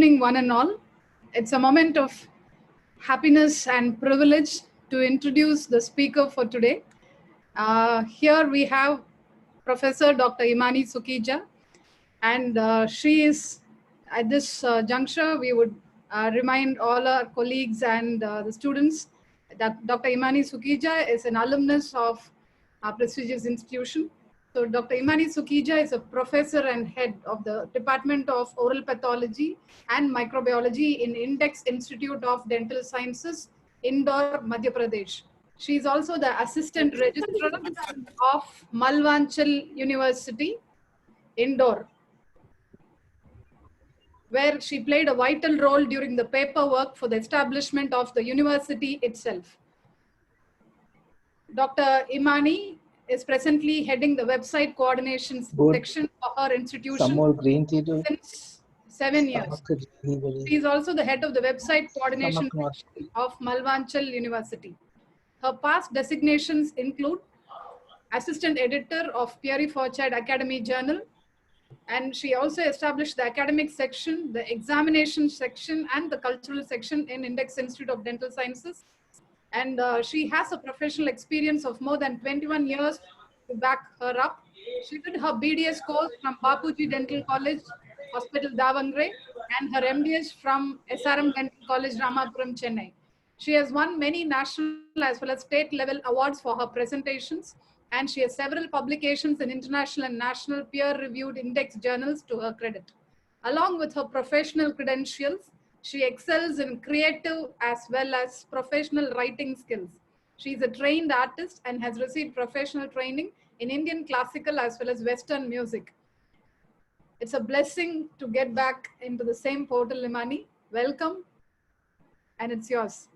Evening, one and all. It's a moment of happiness and privilege to introduce the speaker for today. Here we have Professor Dr. Hemani Sukhija, and she is at this juncture. We would remind all our colleagues and the students that Dr. Hemani Sukhija is an alumnus of a prestigious institution. So Dr. Hemani Sukhija is a professor and head of the Department of Oral Pathology and Microbiology in Index Institute of Dental Sciences, Indore, Madhya Pradesh. She is also the assistant registrar of Malvanchal University, Indore, where she played a vital role during the paperwork for the establishment of the university itself. Dr. Hemani is presently heading the website coordination section for her institution Some more green tea since 7 years. She is also the head of the website coordination section of Malvanchal University. Her past designations include assistant editor of Pierre Forchard Academy Journal, and she also established the academic section, the examination section, and the cultural section in Index Institute of Dental Sciences. And she has a professional experience of more than 21 years to back her up. She did her BDS course from Bapuji Dental College, Hospital Davangere, and her MDS from SRM Dental College, Ramapuram, Chennai. She has won many national as well as state level awards for her presentations, and she has several publications in international and national peer-reviewed index journals to her credit. Along with her professional credentials, she excels in creative as well as professional writing skills. She is a trained artist and has received professional training in Indian classical as well as Western music. It's a blessing to get back into the same portal, Hemani. Welcome, and it's yours.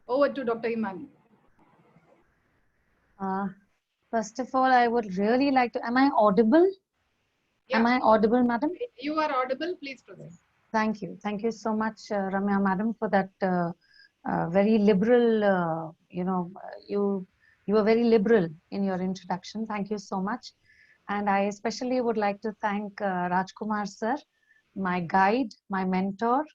Over to Dr. Hemani. First of all, I would really like to, am I audible? Yeah. Am I audible, madam? You are audible, please proceed. Thank you. Thank you so much, Ramya madam, for that very liberal, you were very liberal in your introduction. Thank you so much. And I especially would like to thank Rajkumar sir, my guide, my mentor.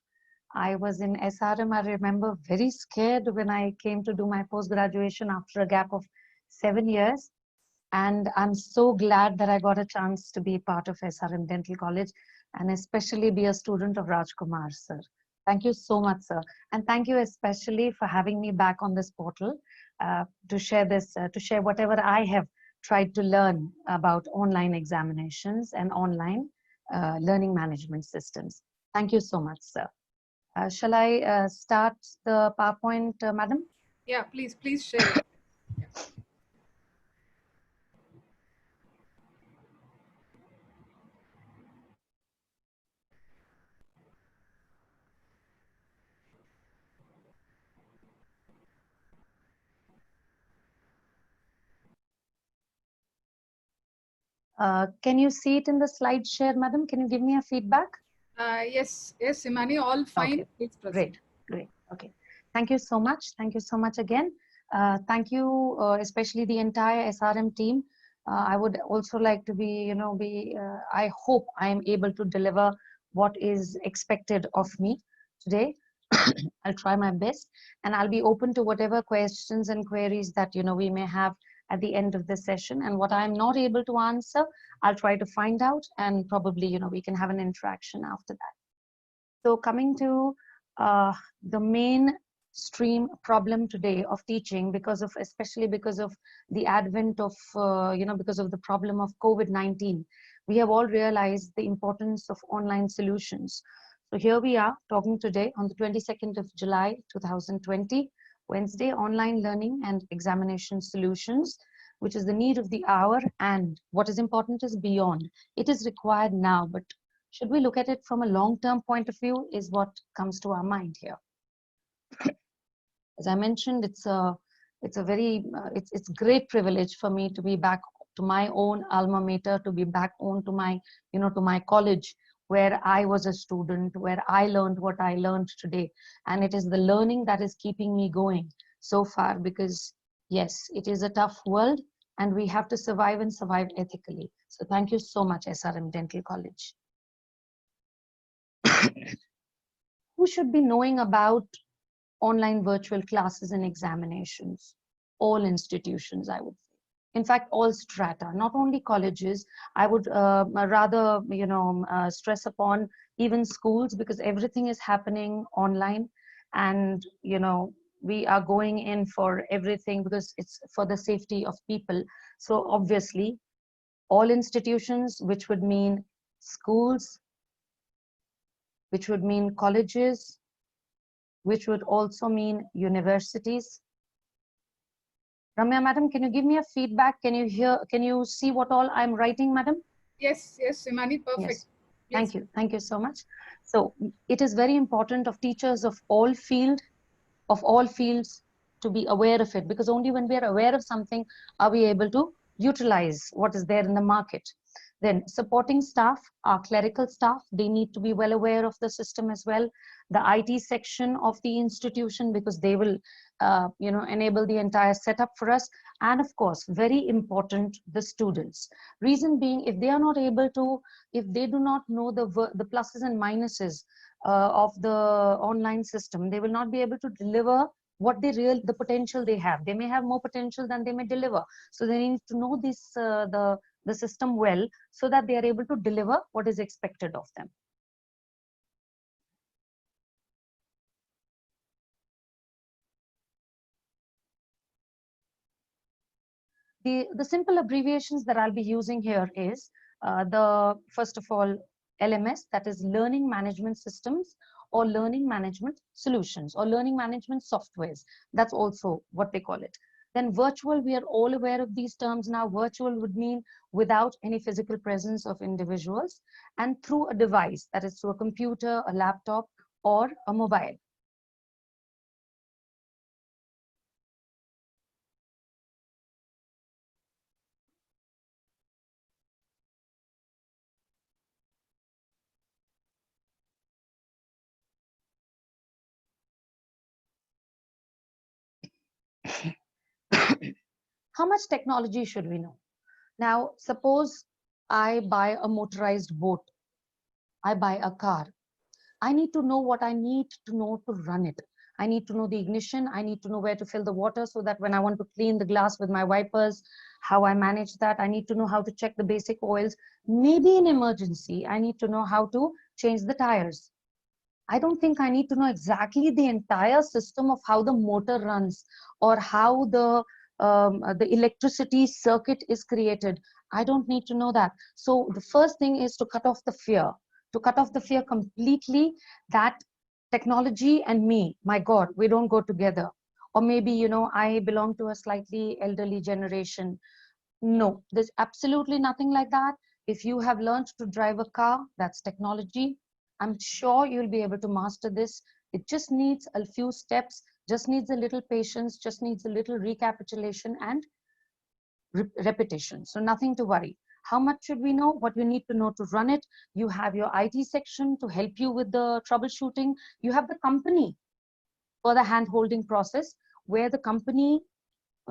I was in SRM, I remember, very scared when I came to do my post-graduation after a gap of 7 years. And I'm so glad that I got a chance to be part of SRM Dental College and especially be a student of Rajkumar sir. Thank you so much, sir. And thank you especially for having me back on this portal to share this, to share whatever I have tried to learn about online examinations and online learning management systems. Thank you so much, sir. Shall I start the PowerPoint, madam? Yeah, please share. Can you see it in the slide share, madam? Can you give me a feedback? Yes, Hemani, all fine. Okay. Please proceed. Great. Okay. Thank you so much. Thank you so much again. Thank you, especially the entire SRM team. I would also like to I hope I am able to deliver what is expected of me today. I'll try my best, and I'll be open to whatever questions and queries that we may have at the end of this session. And what I'm not able to answer, I'll try to find out, and probably we can have an interaction after that. So coming to the mainstream problem today of teaching, especially because of the advent of because of the problem of COVID-19, we have all realized the importance of online solutions. So here we are talking today on the 22nd of July 2020, Wednesday, online learning and examination solutions, which is the need of the hour, and what is important is beyond. It is required now, but should we look at it from a long-term point of view is what comes to our mind here. As I mentioned, it's great privilege for me to be back to my own alma mater, to be back home to my, to my college, where I was a student, where I learned what I learned today. And it is the learning that is keeping me going so far, because yes, it is a tough world and we have to survive and survive ethically. So thank you so much, SRM Dental College. Who should be knowing about online virtual classes and examinations? All institutions, I would say. In fact, all strata, not only colleges. I would rather, stress upon even schools, because everything is happening online, and we are going in for everything because it's for the safety of people. So obviously, all institutions, which would mean schools, which would mean colleges, which would also mean universities. Ramya, madam, can you give me a feedback? Can you hear, can you see what all I'm writing, madam? Yes, yes, Hemani, perfect. Yes. Thank you so much. So it is very important of teachers of all fields to be aware of it, because only when we are aware of something are we able to utilize what is there in the market. Then supporting staff, our clerical staff, they need to be well aware of the system as well. The IT section of the institution, because they will enable the entire setup for us. And of course, very important, the students. Reason being, if they are not able to, if they do not know the pluses and minuses of the online system, they will not be able to deliver what the potential they have. They may have more potential than they may deliver. So they need to know this the system well, so that they are able to deliver what is expected of them. The simple abbreviations that I'll be using here is first of all, LMS, that is Learning Management Systems, or Learning Management Solutions, or Learning Management Softwares. That's also what they call it. Then virtual, we are all aware of these terms now. Virtual would mean without any physical presence of individuals, and through a device, that is through a computer, a laptop, or a mobile. How much technology should we know? Now, suppose I buy a motorized boat, I buy a car. I need to know what I need to know to run it. I need to know the ignition. I need to know where to fill the water, so that when I want to clean the glass with my wipers, how I manage that. I need to know how to check the basic oils. Maybe in emergency, I need to know how to change the tires. I don't think I need to know exactly the entire system of how the motor runs, or how the electricity circuit is created. I don't need to know that. So the first thing is to cut off the fear, completely, that technology and me, my God, we don't go together. Or maybe, I belong to a slightly elderly generation. No, there's absolutely nothing like that. If you have learned to drive a car, that's technology. I'm sure you'll be able to master this. It just needs a few steps, just needs a little patience, just needs a little recapitulation and repetition. So nothing to worry. How much should we know? What you need to know to run it. You have your IT section to help you with the troubleshooting. You have the company for the hand-holding process, where the company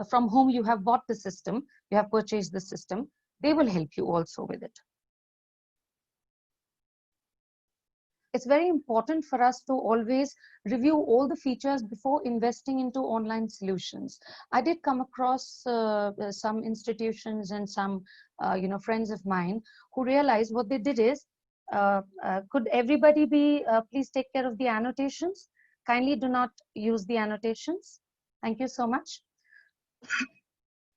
from whom you have bought the system, you have purchased the system, they will help you also with it. It's very important for us to always review all the features before investing into online solutions. I did come across some institutions and some friends of mine who realized what they did is, could everybody please take care of the annotations? Kindly do not use the annotations. Thank you so much.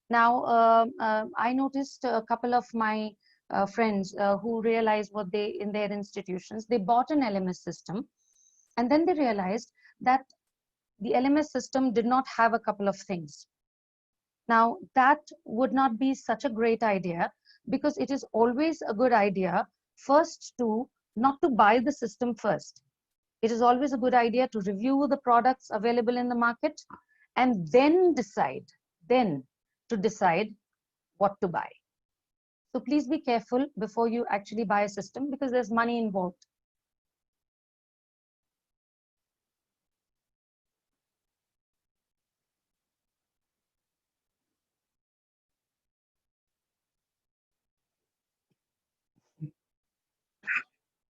Now, I noticed a couple of my friends who realized what in their institutions, they bought an LMS system, and then they realized that the LMS system did not have a couple of things. Now, that would not be such a great idea, because it is always a good idea first to not to buy the system first. It is always a good idea to review the products available in the market, and then to decide what to buy. So please be careful before you actually buy a system, because there's money involved.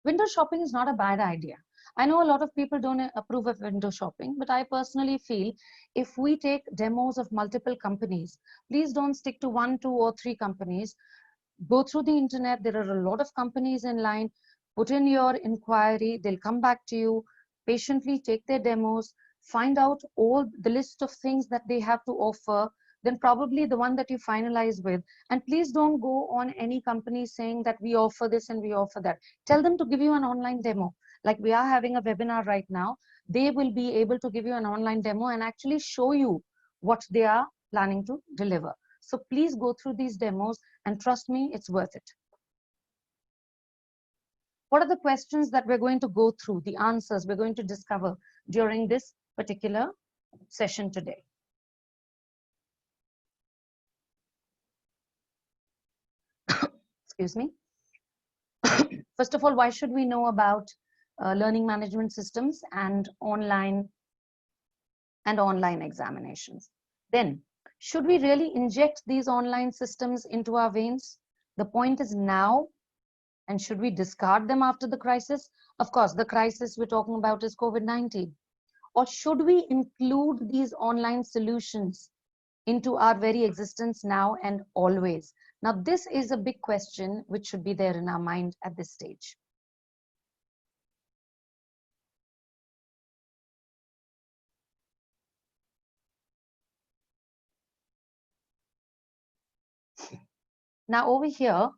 Window shopping is not a bad idea. I know a lot of people don't approve of window shopping, but I personally feel if we take demos of multiple companies, please don't stick to 1, 2, or 3 companies. Go through the internet. There are a lot of companies in line. Put in your inquiry. They'll come back to you. Patiently take their demos. Find out all the list of things that they have to offer. Then probably the one that you finalize with. And please don't go on any company saying that we offer this and we offer that. Tell them to give you an online demo. Like we are having a webinar right now. They will be able to give you an online demo and actually show you what they are planning to deliver. So please go through these demos and trust me, it's worth it. What are the questions that we're going to go through, the answers we're going to discover during this particular session today? Excuse me. First of all, why should we know about learning management systems and online examinations? Then, should we really inject these online systems into our veins? The point is now, and should we discard them after the crisis? Of course, the crisis we're talking about is COVID-19. Or should we include these online solutions into our very existence now and always? Now, this is a big question which should be there in our mind at this stage. Now, over here,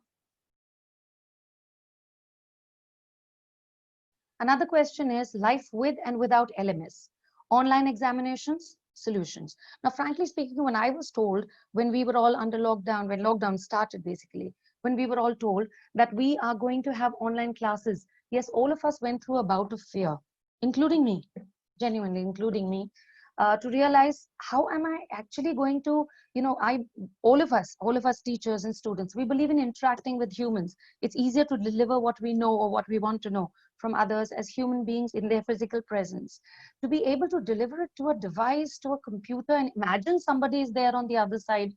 another question is life with and without LMS, online examinations, solutions. Now, frankly speaking, when I was told, when we were all under lockdown, when lockdown started basically, when we were all told that we are going to have online classes, yes, all of us went through a bout of fear, including me, genuinely including me, to realize how am I actually going to, all of us teachers and students, we believe in interacting with humans. It's easier to deliver what we know or what we want to know from others as human beings in their physical presence. To be able to deliver it to a device, to a computer, and imagine somebody is there on the other side.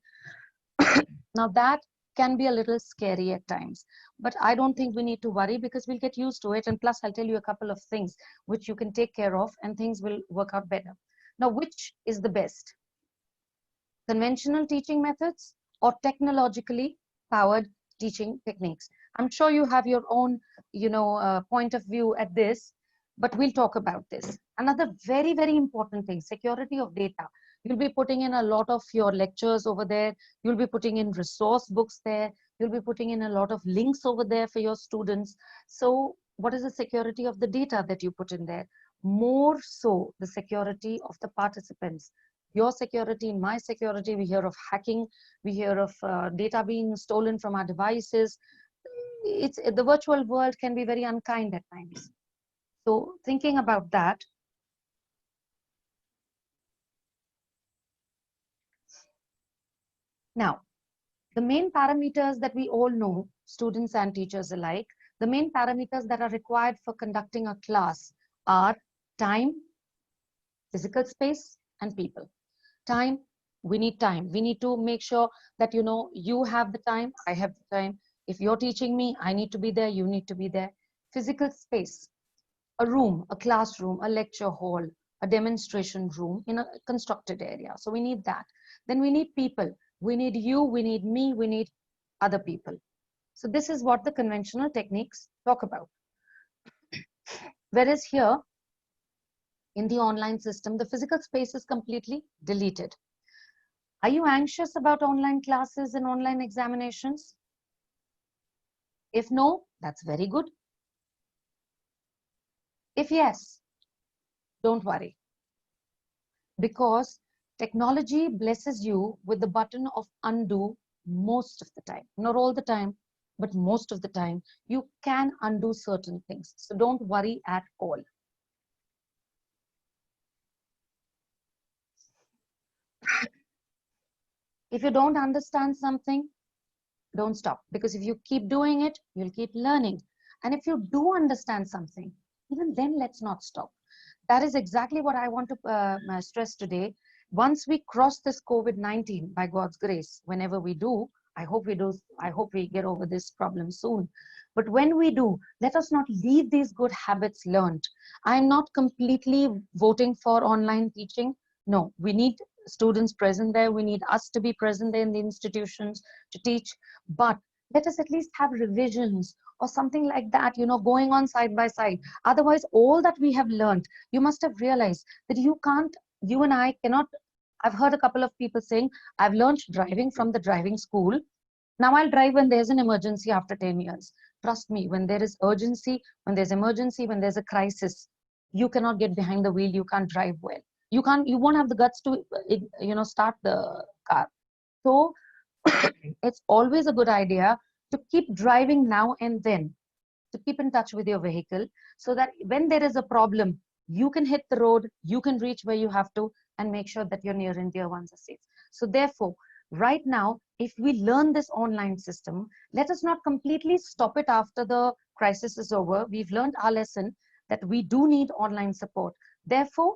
Now that can be a little scary at times, but I don't think we need to worry because we'll get used to it. And plus, I'll tell you a couple of things which you can take care of and things will work out better. Now, which is the best? Conventional teaching methods or technologically powered teaching techniques? I'm sure you have your own, point of view at this, but we'll talk about this. Another very, very important thing, security of data. You'll be putting in a lot of your lectures over there. You'll be putting in resource books there. You'll be putting in a lot of links over there for your students. So what is the security of the data that you put in there? More so the security of the participants. Your security, my security. We hear of hacking. We hear of data being stolen from our devices. The virtual world can be very unkind at times. So thinking about that, now, the main parameters that we all know, students and teachers alike, the main parameters that are required for conducting a class are time, physical space, and people. Time, we need time. We need to make sure that, you have the time, I have the time. If you're teaching me, I need to be there, you need to be there. Physical space, a room, a classroom, a lecture hall, a demonstration room in a constructed area. So we need that. Then we need people. We need you, we need me, we need other people. So this is what the conventional techniques talk about. Whereas here, in the online system, the physical space is completely deleted. Are you anxious about online classes and online examinations? If no, that's very good. If yes, don't worry. Because technology blesses you with the button of undo most of the time. Not all the time, but most of the time, you can undo certain things. So don't worry at all. If you don't understand something, don't stop. Because if you keep doing it, you'll keep learning. And if you do understand something, even then, let's not stop. That is exactly what I want to stress today. Once we cross this COVID-19, by God's grace, whenever we do, I hope we do. I hope we get over this problem soon. But when we do, let us not leave these good habits learned. I'm not completely voting for online teaching. No, we need students present there. We need us to be present there in the institutions to teach. But let us at least have revisions or something like that, you know, going on side by side. Otherwise, all that we have learned, you must have realized that you and I cannot. I've heard a couple of people saying, I've learned driving from the driving school. Now I'll drive when there's an emergency after 10 years. Trust me, when there is urgency, when there's emergency, when there's a crisis, you cannot get behind the wheel, you can't drive well. You won't have the guts to, start the car. So it's always a good idea to keep driving now and then, to keep in touch with your vehicle, so that when there is a problem, you can hit the road, you can reach where you have to, and make sure that your near and dear ones are safe. So therefore, right now, if we learn this online system, let us not completely stop it after the crisis is over. We've learned our lesson that we do need online support. Therefore,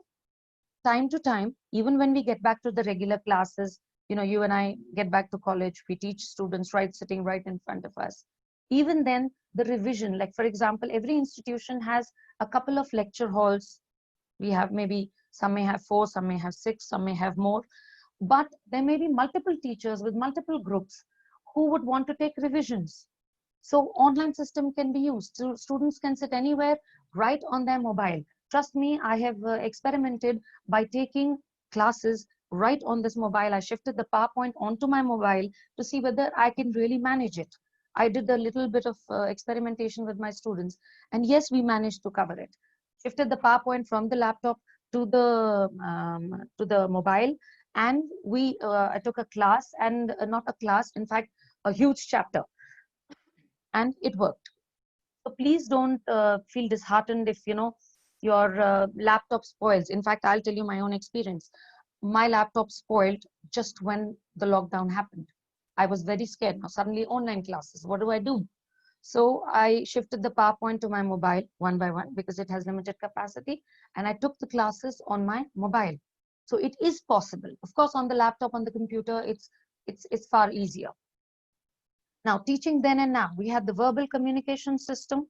time to time, even when we get back to the regular classes, you know, you and I get back to college, we teach students right sitting right in front of us. Even then, the revision, like for example, every institution has a couple of lecture halls. We have maybe, some may have 4, some may have 6, some may have more, but there may be multiple teachers with multiple groups who would want to take revisions. So online system can be used. So students can sit anywhere, right on their mobile. Trust me, I have experimented by taking classes right on this mobile. I shifted the PowerPoint onto my mobile to see whether I can really manage it. I did a little bit of experimentation with my students, and yes, we managed to cover it. Shifted the PowerPoint from the laptop to the mobile, and I took a class, and not a class, in fact, a huge chapter, and it worked. So please don't feel disheartened if your laptop spoils. In fact, I'll tell you my own experience. My laptop spoiled just when the lockdown happened. I was very scared. Now suddenly online classes, what do I do? So I shifted the PowerPoint to my mobile one by one because it has limited capacity, and I took the classes on my mobile. So it is possible. Of course, on the laptop, on the computer, it's far easier. Now, teaching then and now, we had the verbal communication system.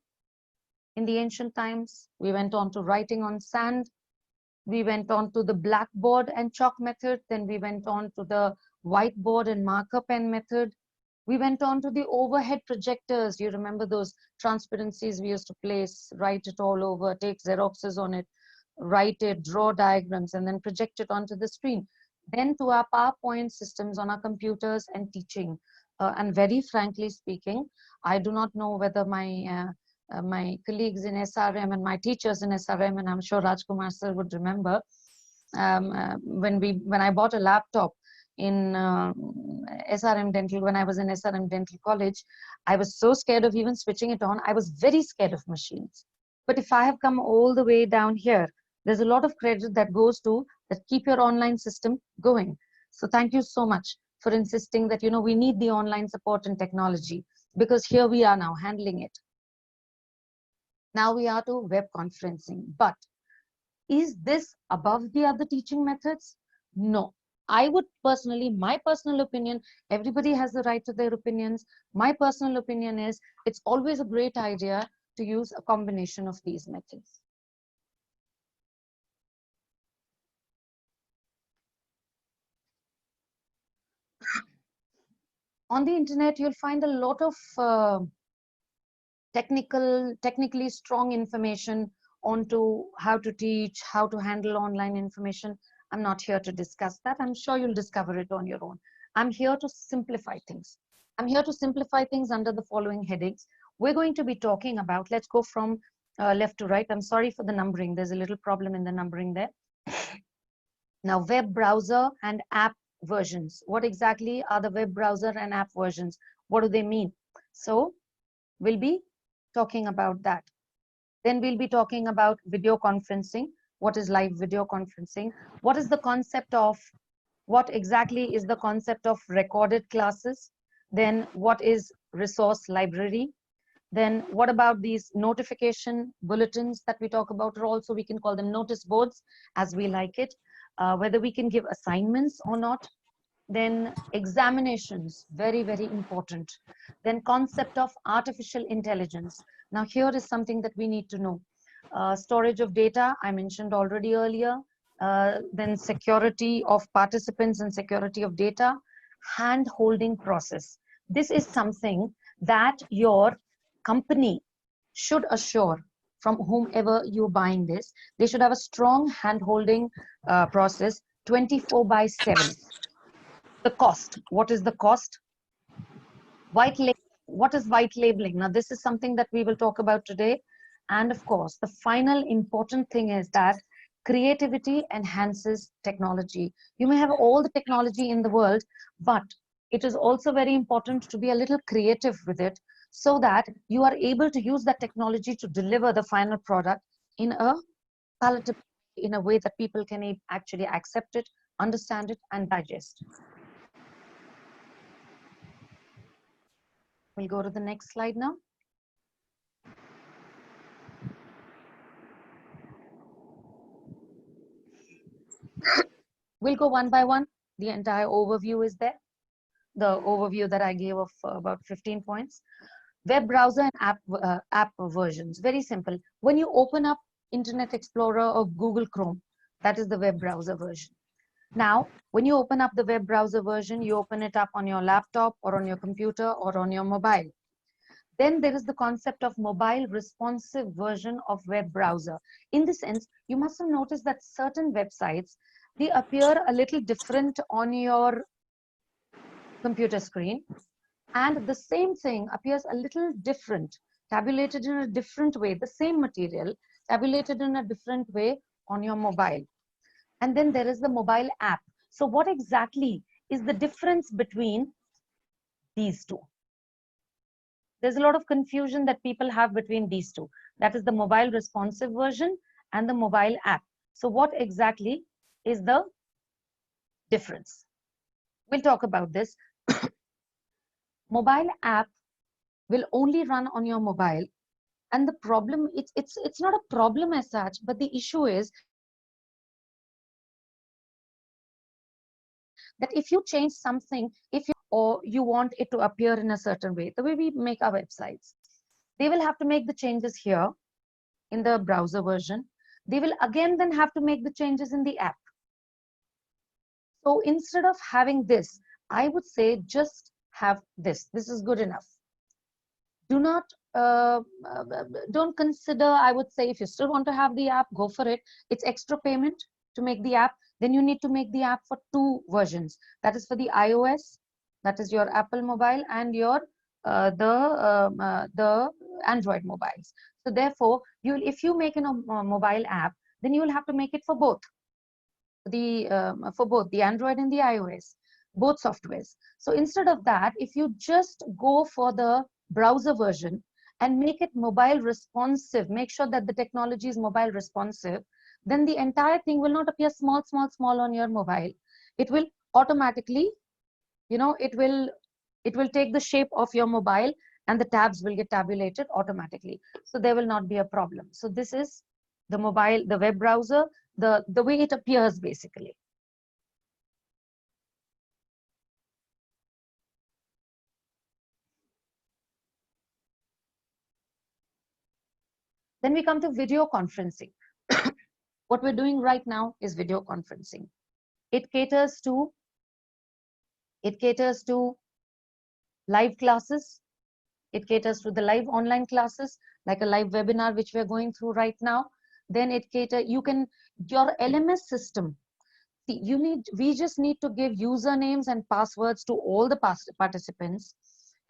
In the ancient times, we went on to writing on sand. We went on to the blackboard and chalk method. Then we went on to the whiteboard and marker pen method. We went on to the overhead projectors. You remember those transparencies we used to place, write it all over, take Xeroxes on it, write it, draw diagrams, and then project it onto the screen. Then to our PowerPoint systems on our computers and teaching. And very frankly speaking, I do not know whether my colleagues in SRM and my teachers in SRM, and I'm sure Rajkumar sir would remember, when I bought a laptop in SRM Dental, when I was in SRM Dental College, I was so scared of even switching it on. I was very scared of machines. But if I have come all the way down here, there's a lot of credit that goes to that keep your online system going. So thank you so much for insisting that, we need the online support and technology, because here we are now handling it. Now we are to web conferencing. But is this above the other teaching methods? No. I would personally, my personal opinion, everybody has the right to their opinions. My personal opinion is it's always a great idea to use a combination of these methods. On the internet, you'll find a lot of technically strong information onto how to teach, how to handle online information. I'm not here to discuss that. I'm sure you'll discover it on your own. I'm here to simplify things. I'm here to simplify things under the following headings. We're going to be talking about, let's go from left to right. I'm sorry for the numbering. There's a little problem in the numbering there. Now, web browser and app versions. What exactly are the web browser and app versions? What do they mean? So we'll be talking about that. Then we'll be talking about video conferencing. What is live video conferencing? What is the concept of, what exactly is the concept of recorded classes? Then what is resource library? Then what about these notification bulletins that we talk about, or also we can call them notice boards as we like it, whether we can give assignments or not. Then examinations, very, very important. Then concept of artificial intelligence. Now here is something that we need to know. Storage of data, I mentioned already earlier. Then security of participants and security of data. Hand-holding process. This is something that your company should assure from whomever you're buying this. They should have a strong hand-holding process 24/7. The cost. What is the cost? White label. What is white labeling? Now, this is something that we will talk about today. And of course, the final important thing is that creativity enhances technology. You may have all the technology in the world, but it is also very important to be a little creative with it so that you are able to use that technology to deliver the final product in a palatable, in a way that people can actually accept it, understand it, and digest. We'll go to the next slide now. We'll go one by one. The entire overview is there. The overview that I gave of about 15 points. Web browser and app versions. Very simple. When you open up Internet Explorer or Google Chrome, that is the web browser version. Now, when you open up the web browser version, you open it up on your laptop or on your computer or on your mobile. Then there is the concept of mobile responsive version of web browser. In the sense, you must have noticed that certain websites, they appear a little different on your computer screen, and the same thing appears a little different, tabulated in a different way, the same material, tabulated in a different way on your mobile. And then there is the mobile app. So what exactly is the difference between these two? There's a lot of confusion that people have between these two. That is the mobile responsive version and the mobile app. So what exactly is the difference? We'll talk about this. Mobile app will only run on your mobile, and the problem, it's not a problem as such, but the issue is that if you change something, or you want it to appear in a certain way, the way we make our websites, they will have to make the changes here in the browser version. They will again then have to make the changes in the app. So instead of having this, I would say just have this. This is good enough. Do not, don't consider, I would say, if you still want to have the app, go for it. It's extra payment to make the app. Then you need to make the app for 2 versions. That is for the iOS, that is your Apple mobile, and your the Android mobiles. So therefore, if you make a mobile app, then you will have to make it for both. For both the Android and the iOS, both softwares. So instead of that, if you just go for the browser version and make it mobile responsive, make sure that the technology is mobile responsive, then the entire thing will not appear small on your mobile. It will automatically, you know, it will take the shape of your mobile, and the tabs will get tabulated automatically. So there will not be a problem. So this is the mobile, the web browser, the way it appears basically. Then we come to video conferencing. What we're doing right now is video conferencing. It caters to live classes. It caters to the live online classes, like a live webinar, which we're going through right now. Then your LMS system, we just need to give usernames and passwords to all the participants,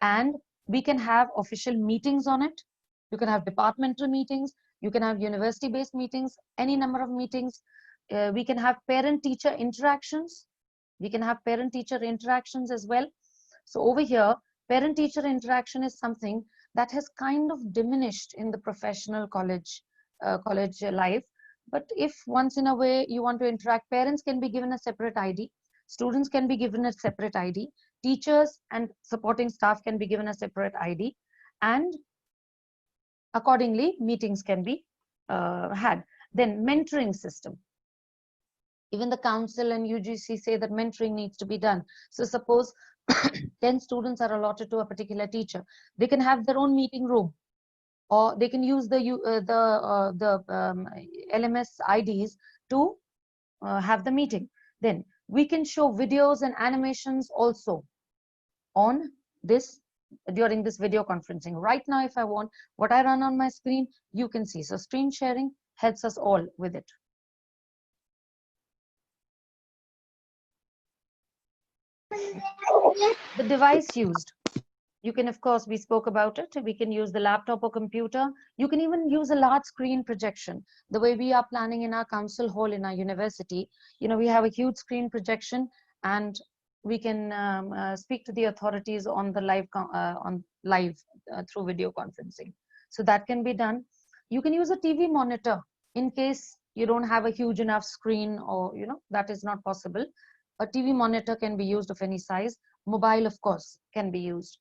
and we can have official meetings on it. You can have departmental meetings, you can have university-based meetings, any number of meetings. We can have parent-teacher interactions. We can have parent-teacher interactions as well. So over here, parent-teacher interaction is something that has kind of diminished in the professional college life. But if once in a way you want to interact, parents can be given a separate ID, students can be given a separate ID, teachers and supporting staff can be given a separate ID, and accordingly meetings can be had. Then mentoring system. Even the council and UGC say that mentoring needs to be done. So suppose 10 students are allotted to a particular teacher. They can have their own meeting room, or they can use the LMS IDs to have the meeting. Then we can show videos and animations also on this during this video conferencing. Right now, if I want, what I run on my screen, you can see. So screen sharing helps us all with it. The device used. You can, of course, we spoke about it. We can use the laptop or computer. You can even use a large screen projection. The way we are planning in our council hall in our university, you know, we have a huge screen projection, and we can speak to the authorities on the live through video conferencing. So that can be done. You can use a TV monitor in case you don't have a huge enough screen, or you know that is not possible. A TV monitor can be used of any size. Mobile, of course, can be used.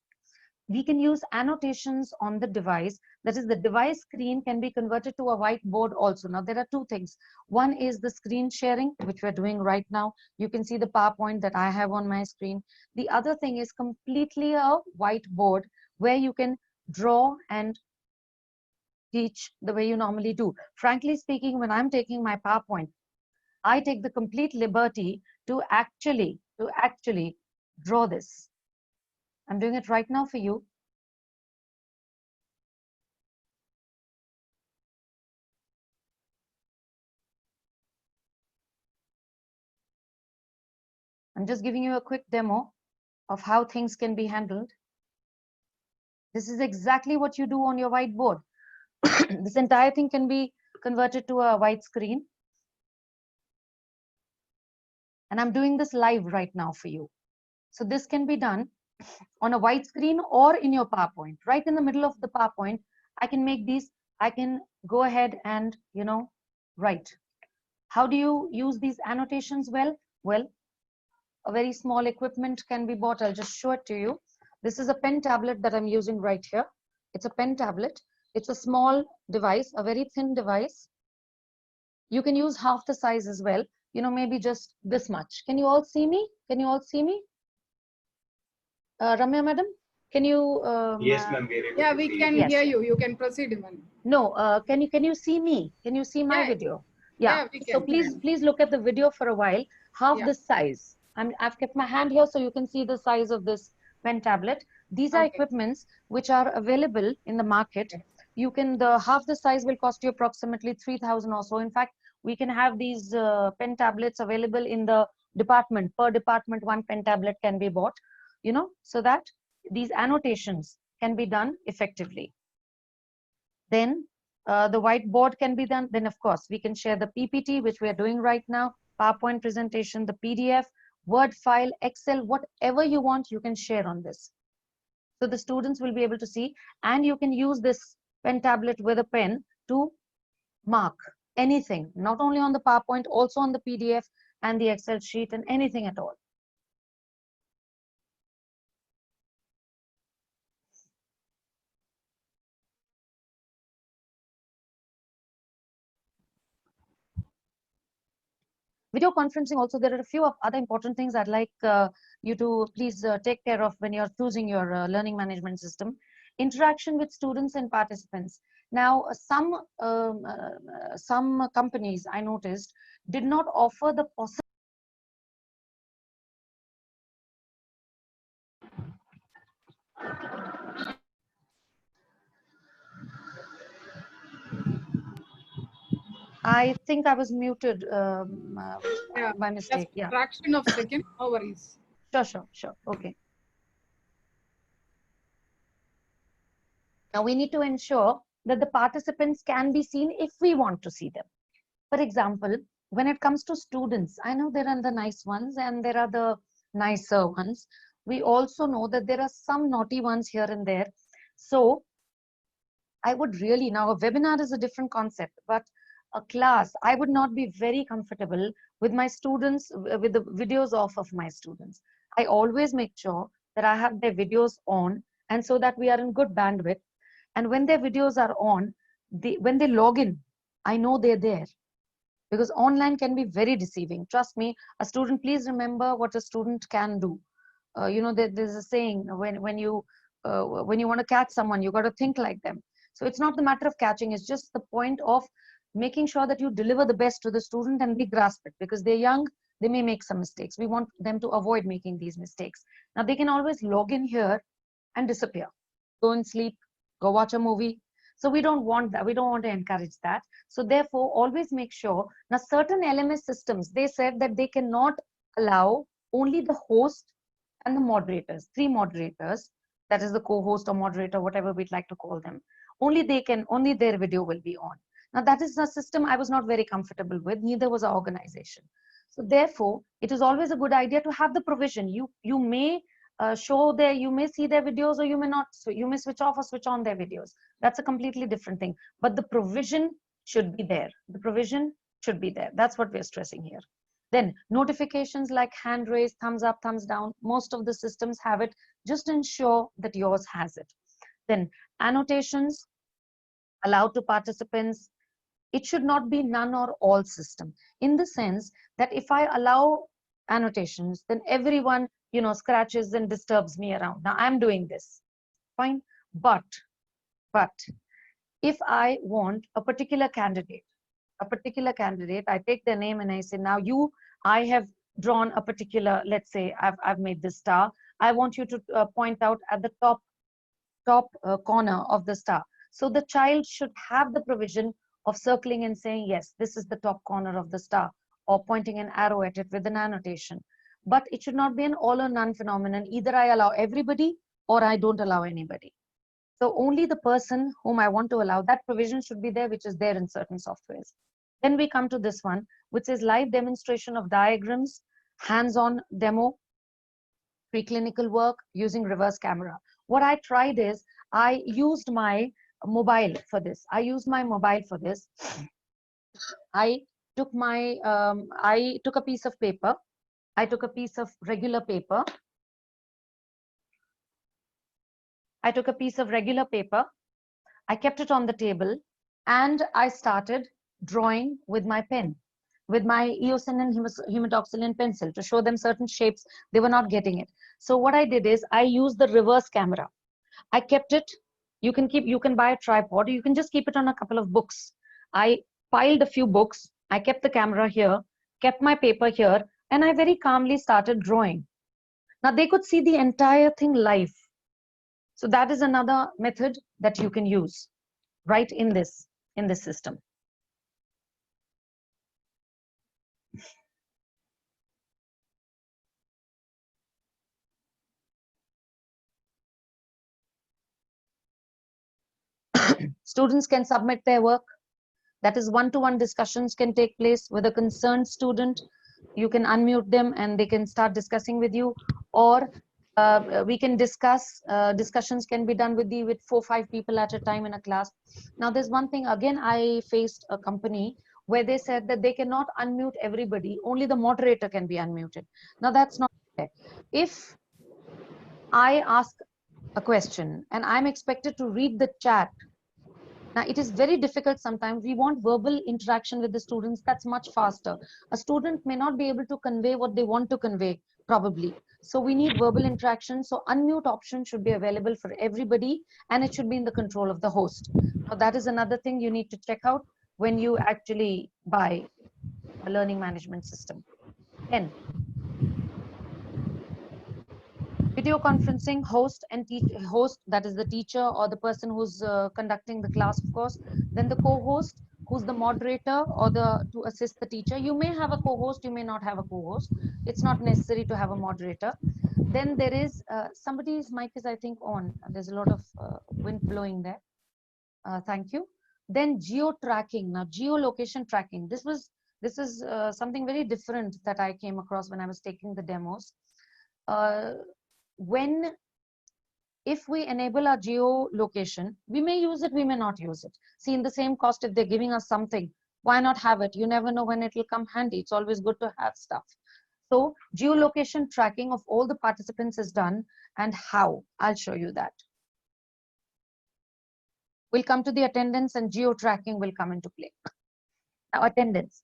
We can use annotations on the device. That is, the device screen can be converted to a whiteboard also. Now, there are two things. One is the screen sharing, which we're doing right now. You can see the PowerPoint that I have on my screen. The other thing is completely a whiteboard where you can draw and teach the way you normally do. Frankly speaking, when I'm taking my PowerPoint, I take the complete liberty to actually draw this. I'm doing it right now for you. I'm just giving you a quick demo of how things can be handled. This is exactly what you do on your whiteboard. This entire thing can be converted to a white screen. And I'm doing this live right now for you. So this can be done on a white screen or in your PowerPoint. Right in the middle of the PowerPoint, I can make these, I can go ahead and, you know, write. How do you use these annotations? Well, a very small equipment can be bought. I'll just show it to you. This is a pen tablet that I'm using right here. It's a pen tablet. It's a small device, a very thin device. You can use half the size as well. You know, maybe just this much. Can you all see me? Can you all see me? Ramya madam, can you? Yes, ma'am. Yeah, we can hear you. You can proceed, Hemani. No, can you see me? Can you see my video? Yeah. So please look at the video for a while. Half the size. I've kept my hand here so you can see the size of this pen tablet. These are equipments which are available in the market. You can, the half the size will cost you approximately 3,000 or so. In fact, we can have these pen tablets available in the department. Per department, one pen tablet can be bought, you know, so that these annotations can be done effectively. Then the whiteboard can be done. Then, of course, we can share the PPT, which we are doing right now, PowerPoint presentation, the PDF, Word file, Excel, whatever you want, you can share on this. So the students will be able to see, and you can use this pen tablet with a pen to mark anything, not only on the PowerPoint, also on the PDF and the Excel sheet and anything at all. Video conferencing also, there are a few of other important things I'd like you to please take care of when you're choosing your learning management system. Interaction with students and participants. Now, some companies I noticed did not offer the possibility. I think I was muted by mistake. Just fraction of second, no worries. Sure. Okay. Now we need to ensure that the participants can be seen if we want to see them. For example, when it comes to students, I know there are the nice ones and there are the nicer ones. We also know that there are some naughty ones here and there. So I would really, now a webinar is a different concept, but a class, I would not be very comfortable with my students, with the videos off of my students. I always make sure that I have their videos on, and so that we are in good bandwidth. And when their videos are on, when they log in, I know they're there. because online can be very deceiving. Trust me, a student, please remember what a student can do. There's a saying, when you want to catch someone, you got to think like them. So it's not the matter of catching, it's just the point of making sure that you deliver the best to the student and they grasp it, because they're young, they may make some mistakes. We want them to avoid making these mistakes. Now they can always log in here and disappear, go and sleep, go watch a movie. So we don't want that. We don't want to encourage that. So therefore, always make sure. Now, certain LMS systems, they said that they cannot allow only the host and the moderators, 3 moderators, that is the co-host or moderator, whatever we'd like to call them. Only their video will be on. Now, that is a system I was not very comfortable with, neither was our organization. So therefore, it is always a good idea to have the provision. You may you may see their videos, or you may not. So you may switch off or switch on their videos. That's a completely different thing. But the provision should be there. The provision should be there. That's what we're stressing here. Then notifications like hand raise, thumbs up, thumbs down, most of the systems have it. Just ensure that yours has it. Then annotations allowed to participants. It should not be none or all system, in the sense that if I allow annotations, then everyone, scratches and disturbs me around. Now I'm doing this, fine. But if I want a particular candidate, I take their name and I say, now I have drawn a particular, let's say I've made this star. I want you to point out at the top corner of the star. So the child should have the provision of circling and saying, yes, this is the top corner of the star, or pointing an arrow at it with an annotation. But it should not be an all or none phenomenon. Either I allow everybody or I don't allow anybody. So only the person whom I want to allow, that provision should be there, which is there in certain softwares. Then we come to this one, which is live demonstration of diagrams, hands-on demo, preclinical work using reverse camera. What I tried is, I used my mobile for this. I took a piece of paper. I took a piece of regular paper. I kept it on the table, and I started drawing with my pen, with my eosin and hematoxylin pencil, to show them certain shapes. They were not getting it. So what I did is, I used the reverse camera. I kept it. You can buy a tripod, or you can just keep it on a couple of books. I piled a few books. I kept the camera here, kept my paper here, and I very calmly started drawing. Now they could see the entire thing live. So that is another method that you can use right in this system. Students can submit their work. That is, one-to-one discussions can take place with a concerned student. You can unmute them and they can start discussing with you, or we can discuss. Discussions can be done with 4 or 5 people at a time in a class. Now there's one thing, again, I faced a company where they said that they cannot unmute everybody, only the moderator can be unmuted. Now that's not fair. If I ask a question and I'm expected to read the chat, now it is very difficult sometimes. We want verbal interaction with the students. That's much faster. A student may not be able to convey what they want to convey, probably. So we need verbal interaction. So unmute option should be available for everybody, and it should be in the control of the host. Now that is another thing you need to check out when you actually buy a learning management system. Then video conferencing, host, that is the teacher or the person who's conducting the class, of course. Then the co-host, who's the moderator or to assist the teacher. You may have a co-host, you may not have a co-host. It's not necessary to have a moderator. Then there is somebody's mic is, I think, on. There's a lot of wind blowing there. Thank you. Then geo tracking. Now geolocation tracking. This is something very different that I came across when I was taking the demos. If we enable our geolocation, we may use it, we may not use it. See, in the same cost, if they're giving us something, why not have it? You never know when it will come handy. It's always good to have stuff. So geolocation tracking of all the participants is done, and how? I'll show you that. We'll come to the attendance, and geo tracking will come into play. Now, attendance.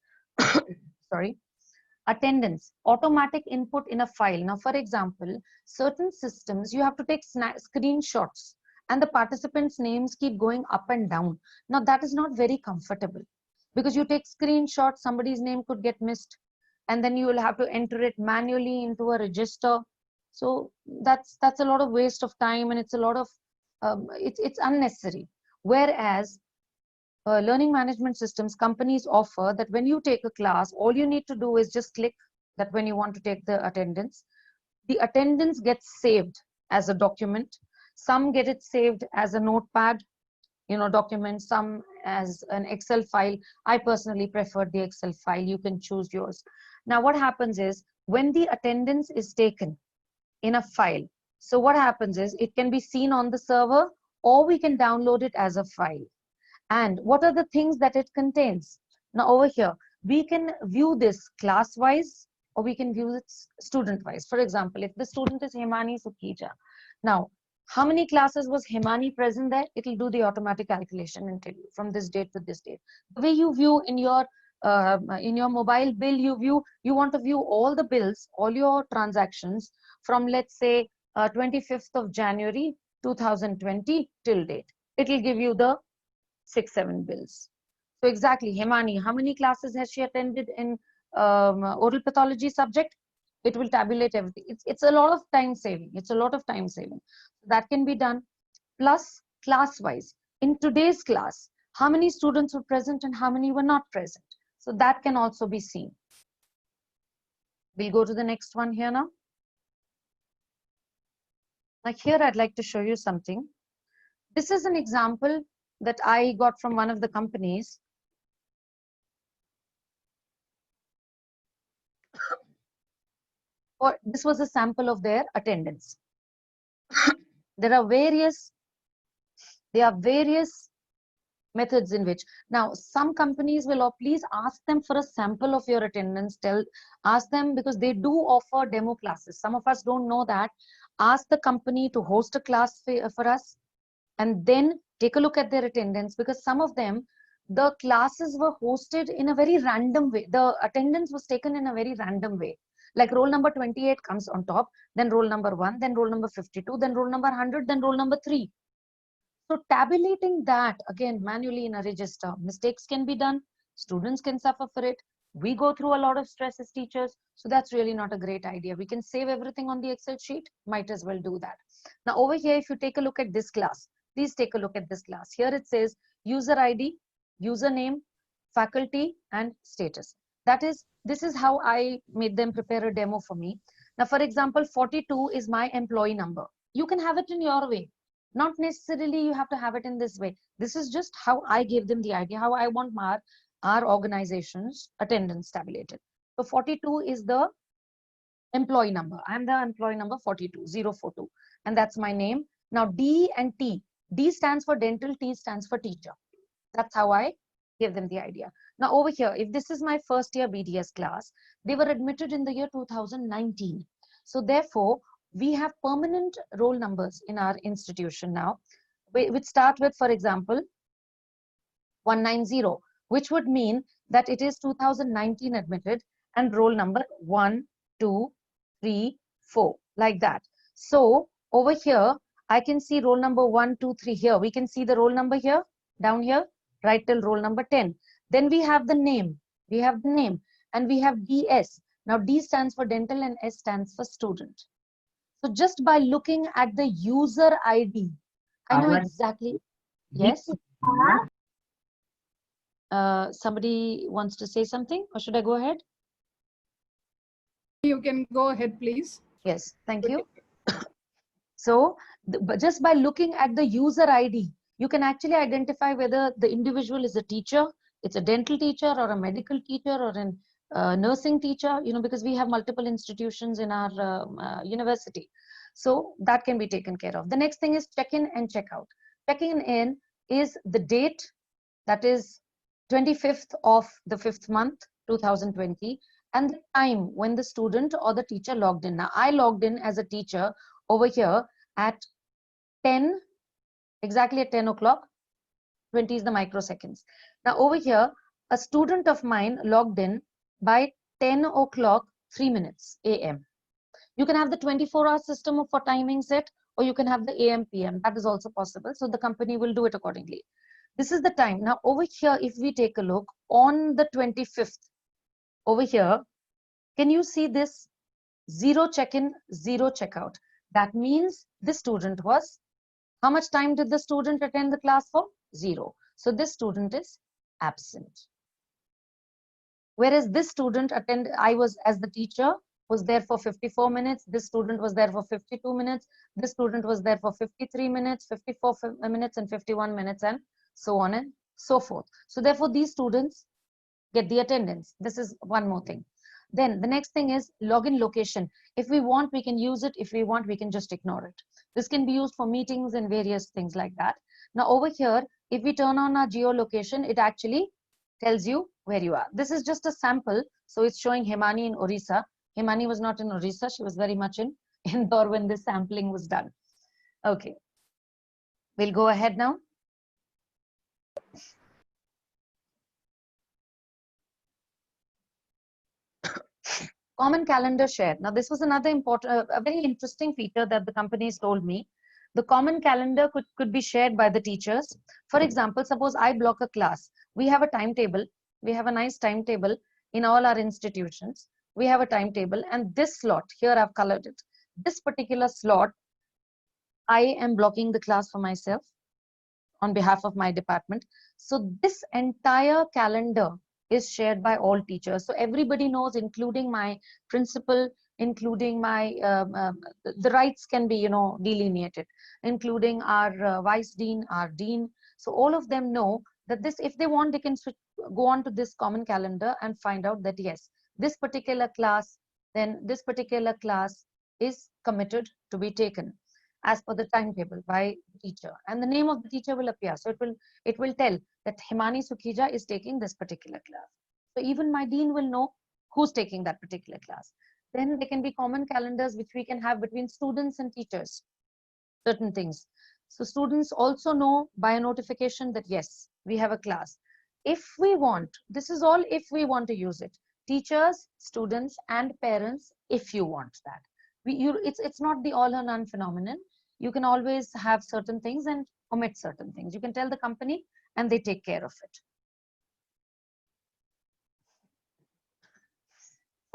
sorry, attendance, automatic input in a file. Now, for example, certain systems, you have to take screenshots and the participants' names keep going up and down. Now, that is not very comfortable because you take screenshots, somebody's name could get missed, and then you will have to enter it manually into a register. So that's a lot of waste of time, and it's a lot of, it's unnecessary. Whereas learning management systems, companies offer that when you take a class, all you need to do is just click that when you want to take the attendance. The attendance gets saved as a document. Some get it saved as a notepad, document, some as an Excel file. I personally prefer the Excel file. You can choose yours. Now, what happens is when the attendance is taken in a file, so what happens is it can be seen on the server or we can download it as a file. And what are the things that it contains? Now over here, we can view this class-wise or we can view it student-wise. For example, if the student is Hemani Sukhija, now how many classes was Hemani present there? It will do the automatic calculation and tell you from this date to this date. The way you view in your mobile bill, you want to view all the bills, all your transactions from, let's say, 25th of January 2020 till date. It will give you the 6-7 bills. So exactly, Hemani, how many classes has she attended in oral pathology subject? It will tabulate everything. It's a lot of time saving. It's a lot of time saving. That can be done. Plus, class-wise, in today's class, how many students were present and how many were not present? So that can also be seen. We'll go to the next one here now. Like here, I'd like to show you something. This is an example that I got from one of the companies. Or this was a sample of their attendance. There are various methods in which, now some companies will, or please ask them for a sample of your attendance, ask them, because they do offer demo classes. Some of us don't know that. Ask the company to host a class for us and then take a look at their attendance, because some of them, the classes were hosted in a very random way. The attendance was taken in a very random way. Like roll number 28 comes on top, then roll number 1, then roll number 52, then roll number 100, then roll number 3. So tabulating that again manually in a register, mistakes can be done, students can suffer for it. We go through a lot of stress as teachers, so that's really not a great idea. We can save everything on the Excel sheet, might as well do that. Now over here, if you take a look at this class, please take a look at this class. Here it says user ID, username, faculty, and status. This is how I made them prepare a demo for me. Now, for example, 42 is my employee number. You can have it in your way. Not necessarily you have to have it in this way. This is just how I gave them the idea, how I want our organization's attendance tabulated. So 42 is the employee number. I'm the employee number 42, 042. And that's my name. Now D and T. D stands for dental, T stands for teacher. That's how I give them the idea. Now over here, if this is my first year BDS class, they were admitted in the year 2019. So therefore, we have permanent roll numbers in our institution now, which start with, for example, 190, which would mean that it is 2019 admitted and roll number 1, 2, 3, 4, like that. So over here, I can see roll number 1, 2, 3 here. We can see the roll number here, down here, right till roll number 10. Then we have the name. We have the name and we have DS. Now D stands for dental and S stands for student. So just by looking at the user ID, I know exactly. Yes. Somebody wants to say something, or should I go ahead? You can go ahead, please. Yes, thank you. So just by looking at the user ID, you can actually identify whether the individual is a teacher, it's a dental teacher or a medical teacher or a nursing teacher, because we have multiple institutions in our university. So that can be taken care of. The next thing is check-in and check-out. Check-in in is the date, that is 25th of the 5th month, 2020, and the time when the student or the teacher logged in. Now, I logged in as a teacher over here at 10, exactly at 10 o'clock, 20 is the microseconds. Now over here, a student of mine logged in by 10 o'clock, 3 minutes AM. You can have the 24-hour system for timing set, or you can have the AM PM. That is also possible. So the company will do it accordingly. This is the time. Now over here, if we take a look on the 25th, over here, can you see this 0 check-in, 0 checkout? That means the student was, how much time did the student attend the class for? 0. So this student is absent. Whereas this student I was as the teacher was there for 54 minutes. This student was there for 52 minutes. This student was there for 53 minutes, 54 minutes, and 51 minutes, and so on and so forth. So therefore, these students get the attendance. This is one more thing. Then the next thing is login location. If we want, we can use it. If we want, we can just ignore it. This can be used for meetings and various things like that. Now over here, if we turn on our geolocation, it actually tells you where you are. This is just a sample. So it's showing Hemani in Orissa. Hemani was not in Orissa. She was very much in Indore when this sampling was done. Okay. We'll go ahead now. Common calendar share. Now, this was another important, a very interesting feature that the companies told me. The common calendar could be shared by the teachers. For example, suppose I block a class. We have a timetable. We have a nice timetable in all our institutions. We have a timetable, and this slot, here I've colored it. This particular slot, I am blocking the class for myself on behalf of my department. So this entire calendar is shared by all teachers. So everybody knows, including my principal, including my, the rights can be, delineated, including our vice dean, our dean. So all of them know that this, if they want, they can go on to this common calendar and find out that, yes, this particular class, then this particular class is committed to be taken as per the timetable by the teacher, and the name of the teacher will appear. So it will tell that Hemani Sukhija is taking this particular class. So even my dean will know who's taking that particular class. Then there can be common calendars which we can have between students and teachers, certain things. So students also know by a notification that yes, we have a class. If we want, this is all if we want to use it. Teachers, students, and parents, if you want that. It's not the all or none phenomenon. You can always have certain things and omit certain things. You can tell the company and they take care of it.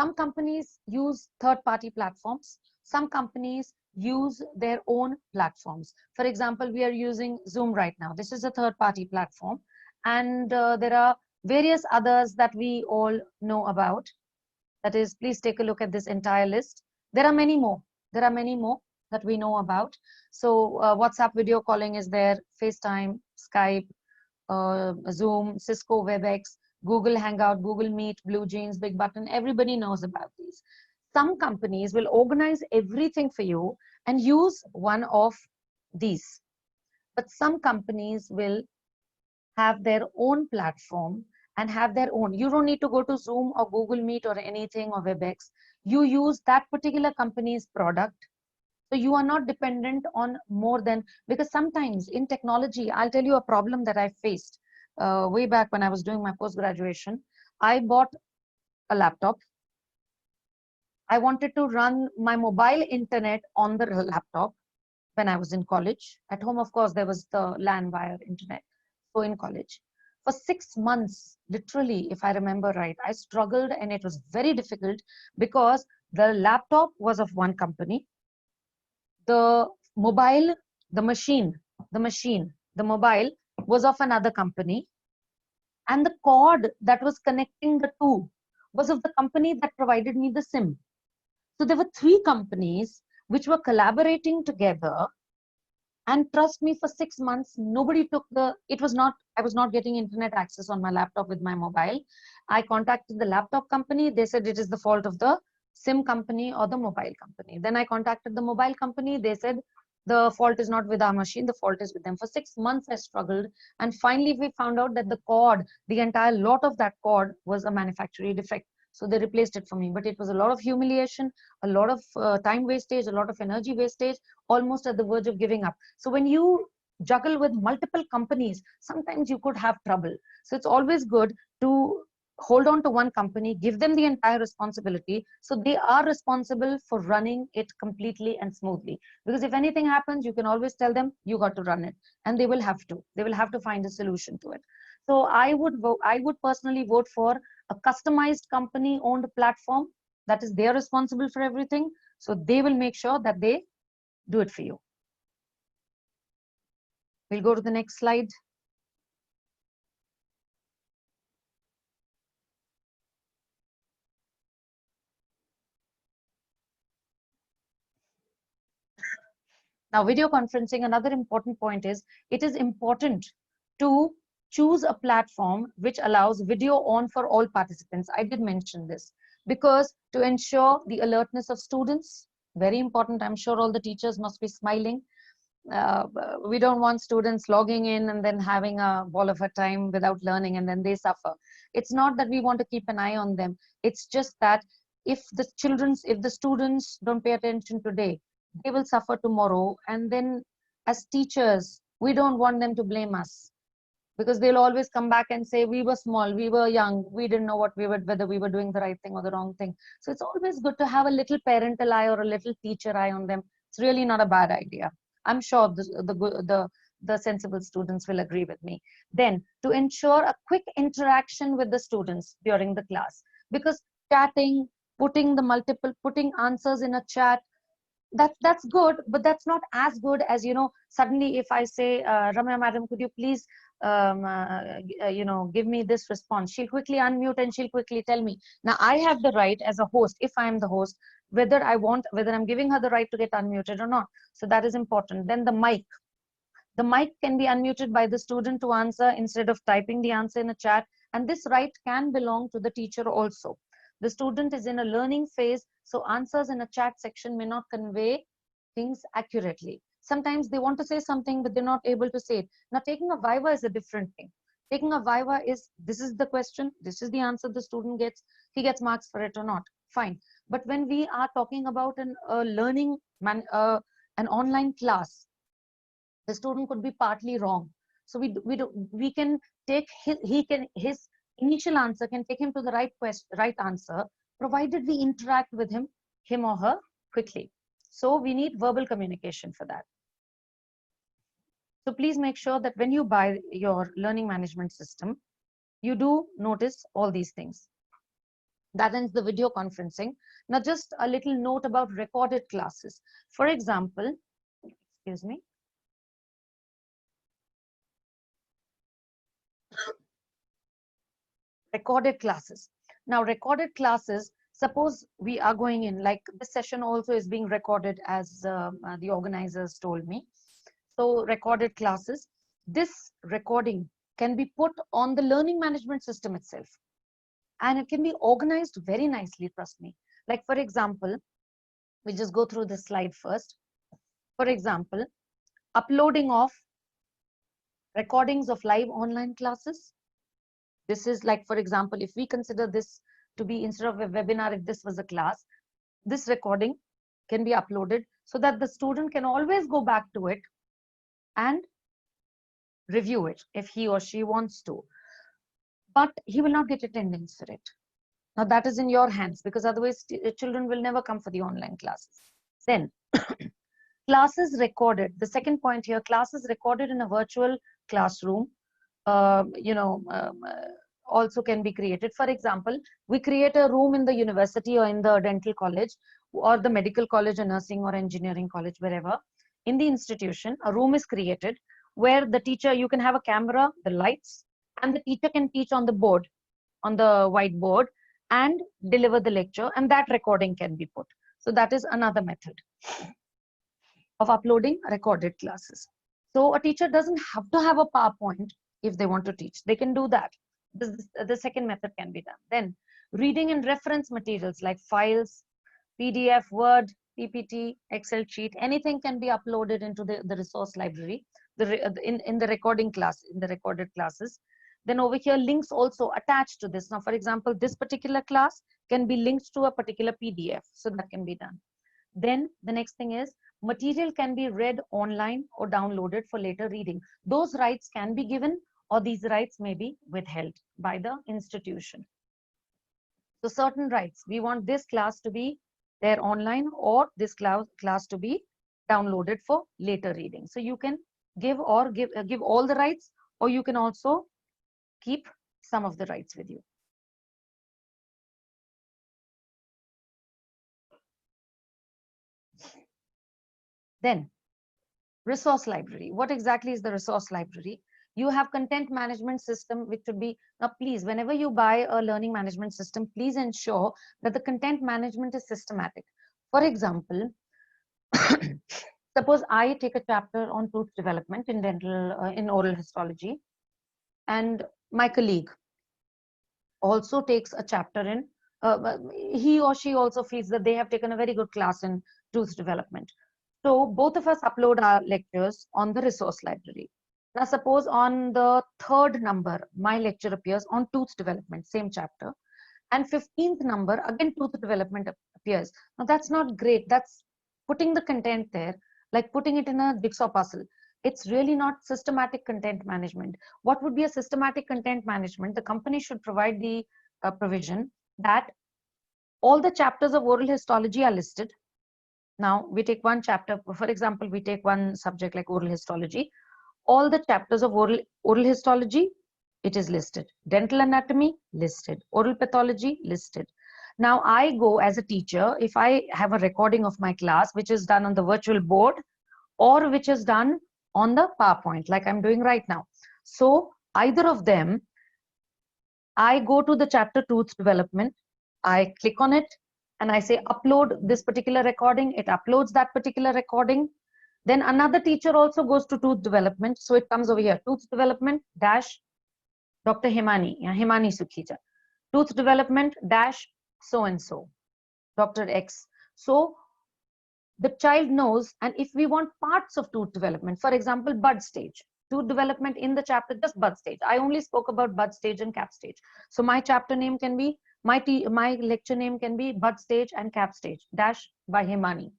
Some companies use third-party platforms. Some companies use their own platforms. For example, we are using Zoom right now. This is a third-party platform. And there are various others that we all know about. That is, please take a look at this entire list. There are many more. There are many more that we know about. So WhatsApp video calling is there, FaceTime, Skype, Zoom, Cisco WebEx, Google Hangout, Google Meet, Blue Jeans, Big Button. Everybody knows about these. Some companies will organize everything for you and use one of these. But some companies will have their own platform and have their own. You don't need to go to Zoom or Google Meet or anything or WebEx. You use that particular company's product. So you are not dependent on more than, because sometimes in technology, I'll tell you a problem that I faced way back when I was doing my post-graduation. I bought a laptop. I wanted to run my mobile internet on the laptop when I was in college. At home, of course, there was the LAN wire internet. So in college, for 6 months, literally, if I remember right, I struggled and it was very difficult because the laptop was of one company. The mobile, the mobile was of another company. And the cord that was connecting the two was of the company that provided me the SIM. So there were 3 companies which were collaborating together. And trust me, for 6 months, nobody took I was not getting internet access on my laptop with my mobile. I contacted the laptop company. They said it is the fault of the SIM company or the mobile company. Then I contacted the mobile company. They said the fault is not with our machine. The fault is with them. For 6 months, I struggled. And finally, we found out that the cord, the entire lot of that cord was a manufacturing defect. So they replaced it for me. But it was a lot of humiliation, a lot of time wastage, a lot of energy wastage, almost at the verge of giving up. So when you juggle with multiple companies, sometimes you could have trouble. So it's always good to hold on to one company, give them the entire responsibility, so they are responsible for running it completely and smoothly. Because if anything happens, you can always tell them you got to run it, and they will have to find a solution to it. So I would personally vote for a customized company owned platform, that is, they're responsible for everything, so they will make sure that they do it for you. We'll go to the next slide. Now, video conferencing, another important point is, it is important to choose a platform which allows video on for all participants. I did mention this because to ensure the alertness of students, very important. I'm sure all the teachers must be smiling. We don't want students logging in and then having a ball of a time without learning, and then they suffer. It's not that we want to keep an eye on them. It's just that if the students don't pay attention today, they will suffer tomorrow. And then as teachers, we don't want them to blame us, because they'll always come back and say, we were small, we were young, we didn't know whether we were doing the right thing or the wrong thing. So it's always good to have a little parental eye or a little teacher eye on them. It's really not a bad idea. I'm sure the sensible students will agree with me. Then, to ensure a quick interaction with the students during the class, because chatting, putting answers in a chat, that's good, but that's not as good as, suddenly if I say, Ramya madam, could you please give me this response, she'll quickly unmute and she'll quickly tell me. Now I have the right as a host, if I am the host, whether I'm giving her the right to get unmuted or not. So that is important. Then the mic can be unmuted by the student to answer instead of typing the answer in a chat, and this right can belong to the teacher also. The student is in a learning phase, so answers in a chat section may not convey things accurately. Sometimes they want to say something, but they're not able to say it. Now, taking a viva is a different thing. Taking a viva is, this is the question, this is the answer the student gets, he gets marks for it or not, fine. But when we are talking about an online class, the student could be partly wrong. So we can take his initial answer can take him to the right answer, provided we interact with him or her quickly. So we need verbal communication for that. So please make sure that when you buy your learning management system, you do notice all these things. That ends the video conferencing. Now, just a little note about recorded classes. For example, excuse me. Recorded classes. Now, recorded classes, suppose we are going in, like this session also is being recorded, as the organizers told me. So recorded classes, this recording can be put on the learning management system itself, and it can be organized very nicely, trust me. Like, for example, we just go through this slide first. For example, uploading of recordings of live online classes. This is like, for example, if we consider this to be, instead of a webinar, if this was a class, this recording can be uploaded so that the student can always go back to it and review it if he or she wants to. But he will not get attendance for it. Now that is in your hands, because otherwise children will never come for the online classes. Then classes recorded. The second point here, classes recorded in a virtual classroom, also can be created. For example, we create a room in the university or in the dental college or the medical college or nursing or engineering college, wherever. In the institution, a room is created where the teacher, you can have a camera, the lights, and the teacher can teach on the board, on the whiteboard, and deliver the lecture, and that recording can be put. So that is another method of uploading recorded classes. So a teacher doesn't have to have a PowerPoint if they want to teach. They can do that. The second method can be done. Then reading and reference materials like files, PDF, Word, PPT, Excel sheet, anything can be uploaded into the resource library in the recording class, in the recorded classes. Then over here, links also attached to this. Now, for example, this particular class can be linked to a particular PDF. So that can be done. Then the next thing is, material can be read online or downloaded for later reading. Those rights can be given, or these rights may be withheld by the institution. So certain rights, we want this class to be there online or this class to be downloaded for later reading. So you can give all the rights, or you can also keep some of the rights with you. Then resource library. What exactly is the resource library? You have content management system, which should be, now please, whenever you buy a learning management system, please ensure that the content management is systematic. For example, suppose I take a chapter on tooth development in in oral histology, and my colleague also takes a chapter in, he or she also feels that they have taken a very good class in tooth development. So both of us upload our lectures on the resource library. Now suppose on the third number, my lecture appears on tooth development, same chapter, and 15th number, again tooth development appears. Now that's not great. That's putting the content there, like putting it in a jigsaw puzzle. It's really not systematic content management. What would be a systematic content management? The company should provide the provision that all the chapters of oral histology are listed. Now we take one chapter, for example, we take one subject like oral histology. All the chapters of oral histology, it is listed. Dental anatomy, listed. Oral pathology, listed. Now I go as a teacher, if I have a recording of my class, which is done on the virtual board or which is done on the PowerPoint, like I'm doing right now. So either of them, I go to the chapter tooth development, I click on it, and I say upload this particular recording. It uploads that particular recording. Then another teacher also goes to tooth development. So it comes over here, tooth development dash Dr. Hemani, Hemani Sukhija. Tooth development dash so-and-so, Dr. X. So the child knows, and if we want parts of tooth development, for example, bud stage, tooth development in the chapter, just bud stage. I only spoke about bud stage and cap stage. So my chapter name can be, my lecture name can be bud stage and cap stage, dash by Hemani.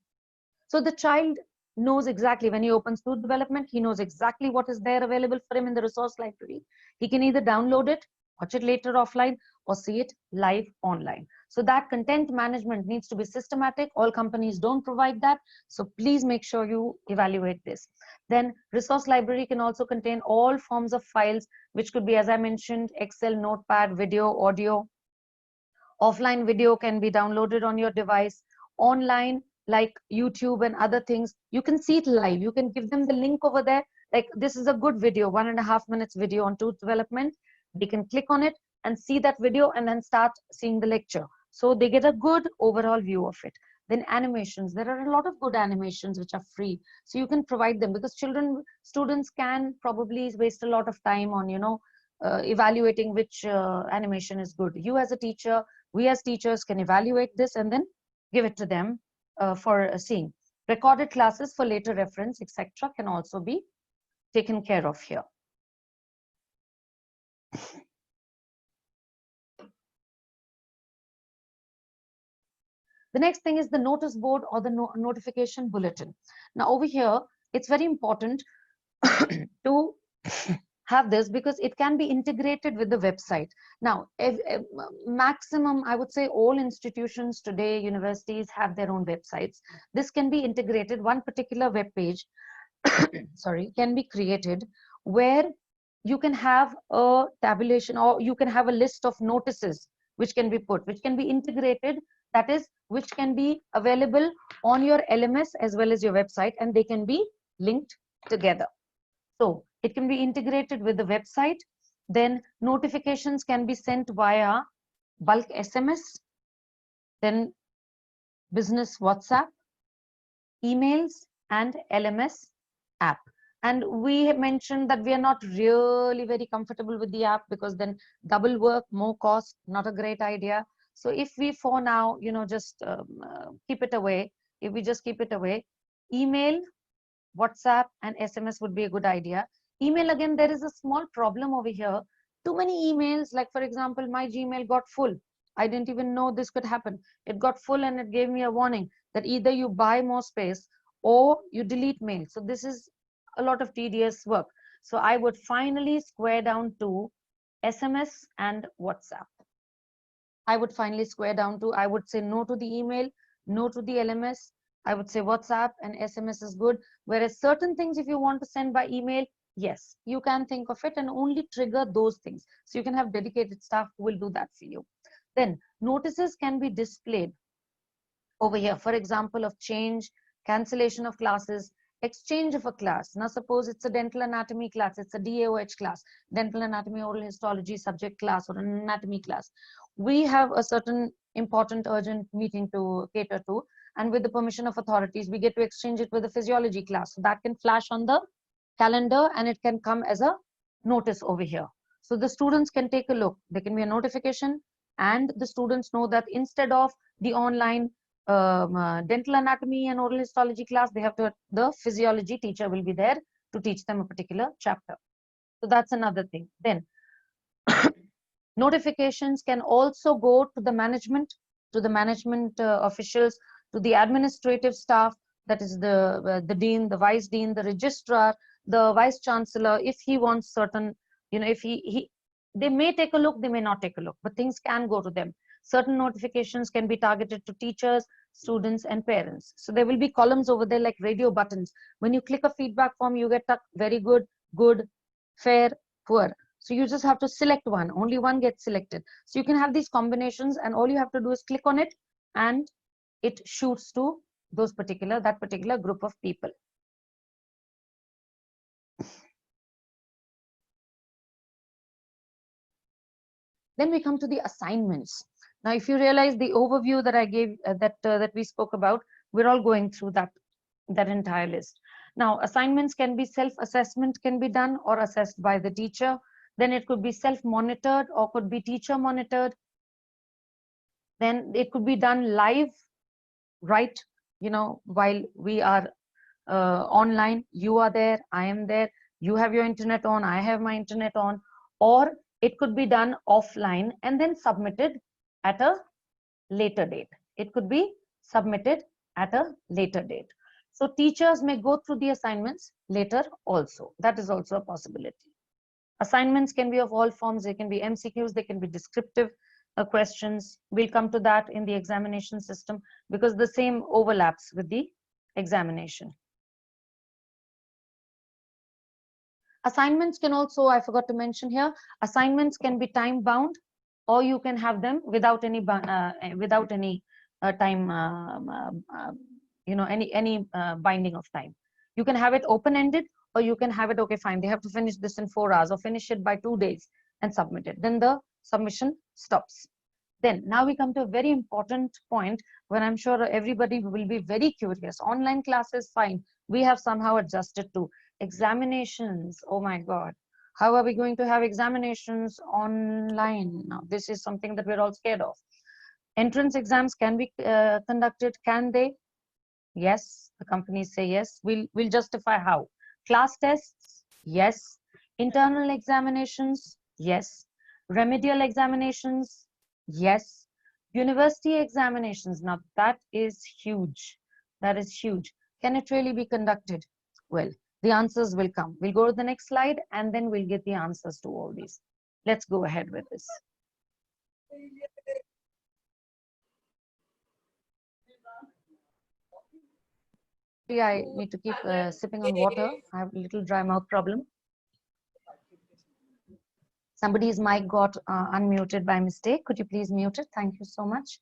So the child knows exactly when he opens tooth development, he knows exactly what is there available for him in the resource library. He can either download it, watch it later offline, or see it live online. So that content management needs to be systematic. All companies don't provide that. So please make sure you evaluate this. Then resource library can also contain all forms of files, which could be, as I mentioned, Excel, Notepad, video, audio. Offline video can be downloaded on your device. Online, like YouTube and other things, you can see it live. You can give them the link over there. Like this is a good video, 1.5 minutes video on tooth development. They can click on it and see that video and then start seeing the lecture. So they get a good overall view of it. Then animations, there are a lot of good animations which are free. So you can provide them, because students can probably waste a lot of time on, evaluating which animation is good. You as a teacher, we as teachers can evaluate this and then give it to them for seeing. Recorded classes for later reference, etc., can also be taken care of here. The next thing is the notice board or the notification bulletin. Now over here, it's very important to have this, because it can be integrated with the website. Now, maximum, I would say all institutions today, universities have their own websites. This can be integrated. One particular web page, sorry, can be created where you can have a tabulation, or you can have a list of notices which can be put, which can be integrated, that is, which can be available on your LMS as well as your website, and they can be linked together. So it can be integrated with the website. Then notifications can be sent via bulk SMS, then business WhatsApp, emails, and LMS app. And we have mentioned that we are not really very comfortable with the app, because then double work, more cost, not a great idea. So if we for now, just keep it away, if we just keep it away, email, WhatsApp, and SMS would be a good idea. Email, again, there is a small problem over here. Too many emails, like for example, my Gmail got full. I didn't even know this could happen. It got full and it gave me a warning that either you buy more space or you delete mail. So this is a lot of tedious work. So I would finally square down to SMS and WhatsApp. I would finally square down to, I would say no to the email, no to the LMS. I would say WhatsApp and SMS is good. Whereas certain things, if you want to send by email, yes, you can think of it and only trigger those things. So you can have dedicated staff who will do that for you. Then notices can be displayed over here. For example, of change, cancellation of classes, exchange of a class. Now, suppose it's a dental anatomy class, it's a DAOH class, dental anatomy, oral histology subject class, or an anatomy class. We have a certain important urgent meeting to cater to, and with the permission of authorities, we get to exchange it with a physiology class. So that can flash on the calendar and it can come as a notice over here. So the students can take a look. There can be a notification, and the students know that instead of the online dental anatomy and oral histology class, they have to, the physiology teacher will be there to teach them a particular chapter. So that's another thing. Then notifications can also go to the management, officials, to the administrative staff, that is the dean, the vice dean, the registrar, the vice chancellor. If he wants certain, if they may take a look, they may not take a look, but things can go to them. Certain notifications can be targeted to teachers, students, and parents. So there will be columns over there like radio buttons. When you click a feedback form, you get very good, good, fair, poor. So you just have to select one. Only one gets selected. So you can have these combinations, and all you have to do is click on it, and it shoots to that particular group of people. Then we come to the assignments. Now, if you realize the overview that I gave, that we spoke about, we're all going through that entire list. Now, assignments can be self-assessment, can be done or assessed by the teacher. Then it could be self-monitored or could be teacher monitored. Then it could be done live, right? While we are online, you are there, I am there, you have your internet on, I have my internet on. Or it could be done offline and then submitted at a later date. It could be submitted at a later date. So teachers may go through the assignments later also. That is also a possibility. Assignments can be of all forms. They can be MCQs, they can be descriptive questions. We'll come to that in the examination system because the same overlaps with the examination. Assignments can also, I forgot to mention here, assignments can be time bound, or you can have them without any time, any binding of time. You can have it open-ended, or you can have it, okay, fine, they have to finish this in 4 hours or finish it by 2 days and submit it. Then the submission stops. Then now we come to a very important point where I'm sure everybody will be very curious. Online classes, fine. We have somehow adjusted to examinations. Oh my God. How are we going to have examinations online? Now, this is something that we're all scared of. Entrance exams can be conducted. Can they? Yes. The companies say yes. We'll justify how. Class tests? Yes. Internal examinations? Yes. Remedial examinations? Yes. University examinations? Now, that is huge. That is huge. Can it really be conducted? Well, the answers will come. We'll go to the next slide and then we'll get the answers to all these. Let's go ahead with this. I need to keep sipping on water. I have a little dry mouth problem. Somebody's mic got unmuted by mistake. Could you please mute it? Thank you so much.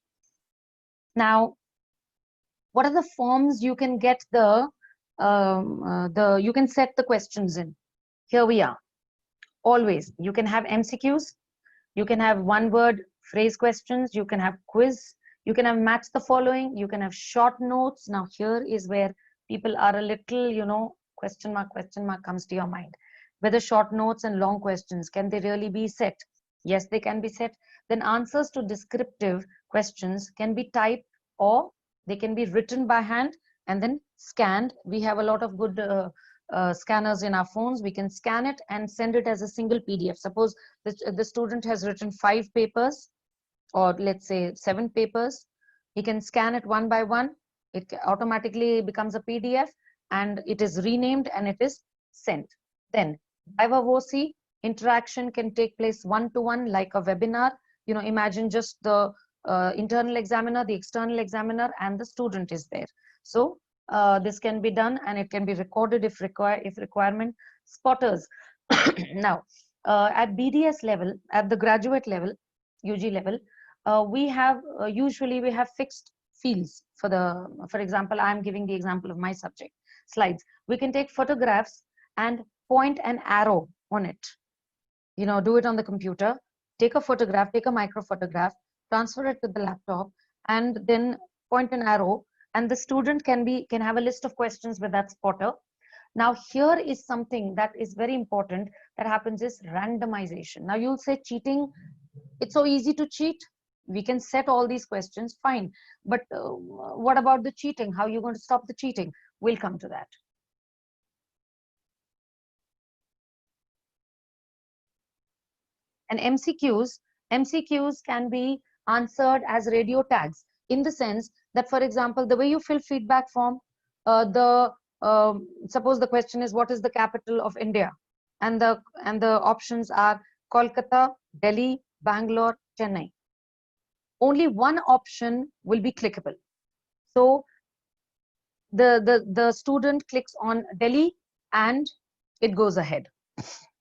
Now, what are the forms you can get you can set the questions in? Here we are. Always, you can have MCQs, you can have one-word phrase questions, you can have quiz, you can have match the following, you can have short notes. Now, here is where people are a little, question mark comes to your mind. Whether short notes and long questions, can they really be set? Yes, they can be set. Then answers to descriptive questions can be typed or they can be written by hand and then scanned. We have a lot of good scanners in our phones. We can scan it and send it as a single PDF. Suppose the student has written 5 papers or let's say 7 papers. He can scan it one by one. It automatically becomes a PDF and it is renamed and it is sent. Then viva voce interaction can take place one-to-one like a webinar. You know, imagine just the internal examiner, the external examiner, and the student is there. So this can be done, and it can be recorded if requirement. Spotters. Now, at BDS level, at the graduate level, UG level, we have usually we have fixed fields for the, for example, I'm giving the example of my subject slides. We can take photographs and point an arrow on it. You know, do it on the computer, take a photograph, take a micro photograph, transfer it to the laptop, and then point an arrow, and the student can have a list of questions with that spotter. Now here is something that is very important that happens is randomization. Now you'll say cheating, it's so easy to cheat. We can set all these questions, fine. But what about the cheating? How are you going to stop the cheating? We'll come to that. And MCQs can be answered as radio tags, in the sense that, for example, the way you fill feedback form, suppose the question is, what is the capital of India? And the options are Kolkata, Delhi, Bangalore, Chennai. Only one option will be clickable. So the student clicks on Delhi and it goes ahead.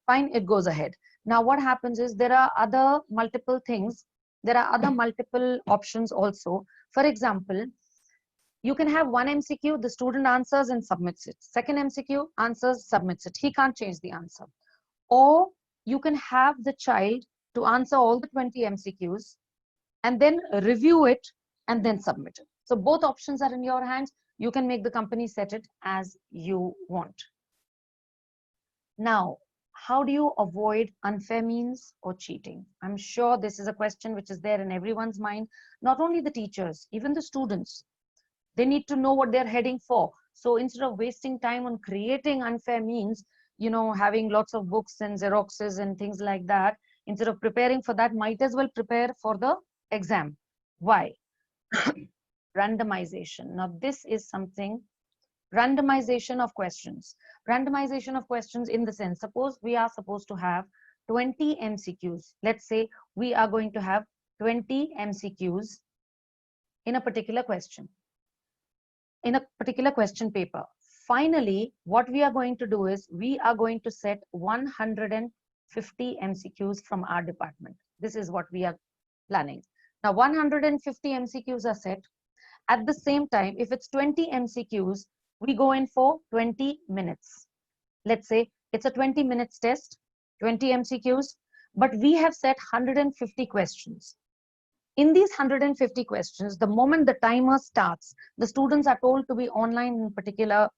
Fine, it goes ahead. Now what happens is there are other multiple things. There are other multiple options also. For example, you can have one MCQ, the student answers and submits it. Second MCQ, answers, submits it. He can't change the answer. Or you can have the child to answer all the 20 MCQs and then review it and then submit it. So both options are in your hands. You can make the company set it as you want. Now, how do you avoid unfair means or cheating? I'm sure this is a question which is there in everyone's mind, not only the teachers, even the students. They need to know what they're heading for. So instead of wasting time on creating unfair means, you know, having lots of books and Xeroxes and things like that, instead of preparing for that, might as well prepare for the exam. Why? Randomization. Now, this is something, randomization of questions. Randomization of questions in the sense, suppose we are supposed to have 20 MCQs. Let's say we are going to have 20 MCQs in a particular question, in a particular question paper. Finally, what we are going to do is we are going to set 150 MCQs from our department. This is what we are planning. Now, 150 MCQs are set. At the same time, if it's 20 MCQs, we go in for 20 minutes. Let's say it's a 20 minutes test, 20 MCQs, but we have set 150 questions. In these 150 questions, the moment the timer starts, the students are told to be online in particular,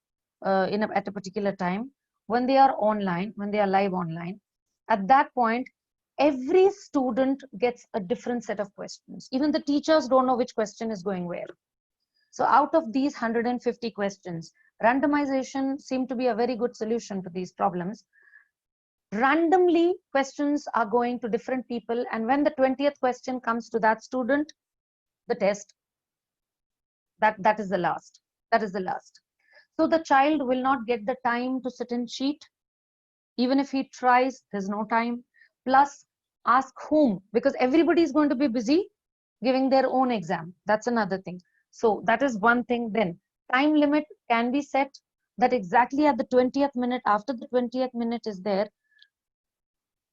at a particular time. When they are online, when they are live online, at that point, every student gets a different set of questions. Even the teachers don't know which question is going where. So out of these 150 questions, randomization seemed to be a very good solution to these problems. Randomly, questions are going to different people, and when the 20th question comes to that student, the test, that is the last. That is the last. So the child will not get the time to sit and cheat. Even if he tries, there's no time. Plus, ask whom? Because everybody is going to be busy giving their own exam. That's another thing. So that is one thing. Then time limit can be set that exactly at the 20th minute, after the 20th minute is there,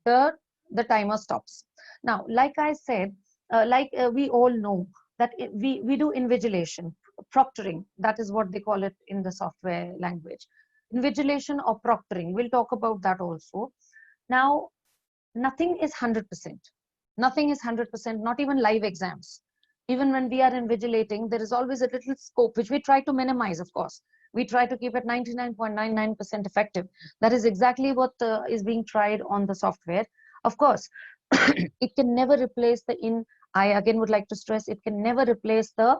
the timer stops. Now, like I said, we all know that we do invigilation, proctoring. That is what they call it in the software language. Invigilation or proctoring. We'll talk about that also. Now, nothing is 100%. Nothing is 100%, not even live exams. Even when we are invigilating, there is always a little scope, which we try to minimize, of course. We try to keep it 99.99% effective. That is exactly what is being tried on the software. Of course, it can never replace I again would like to stress, it can never replace the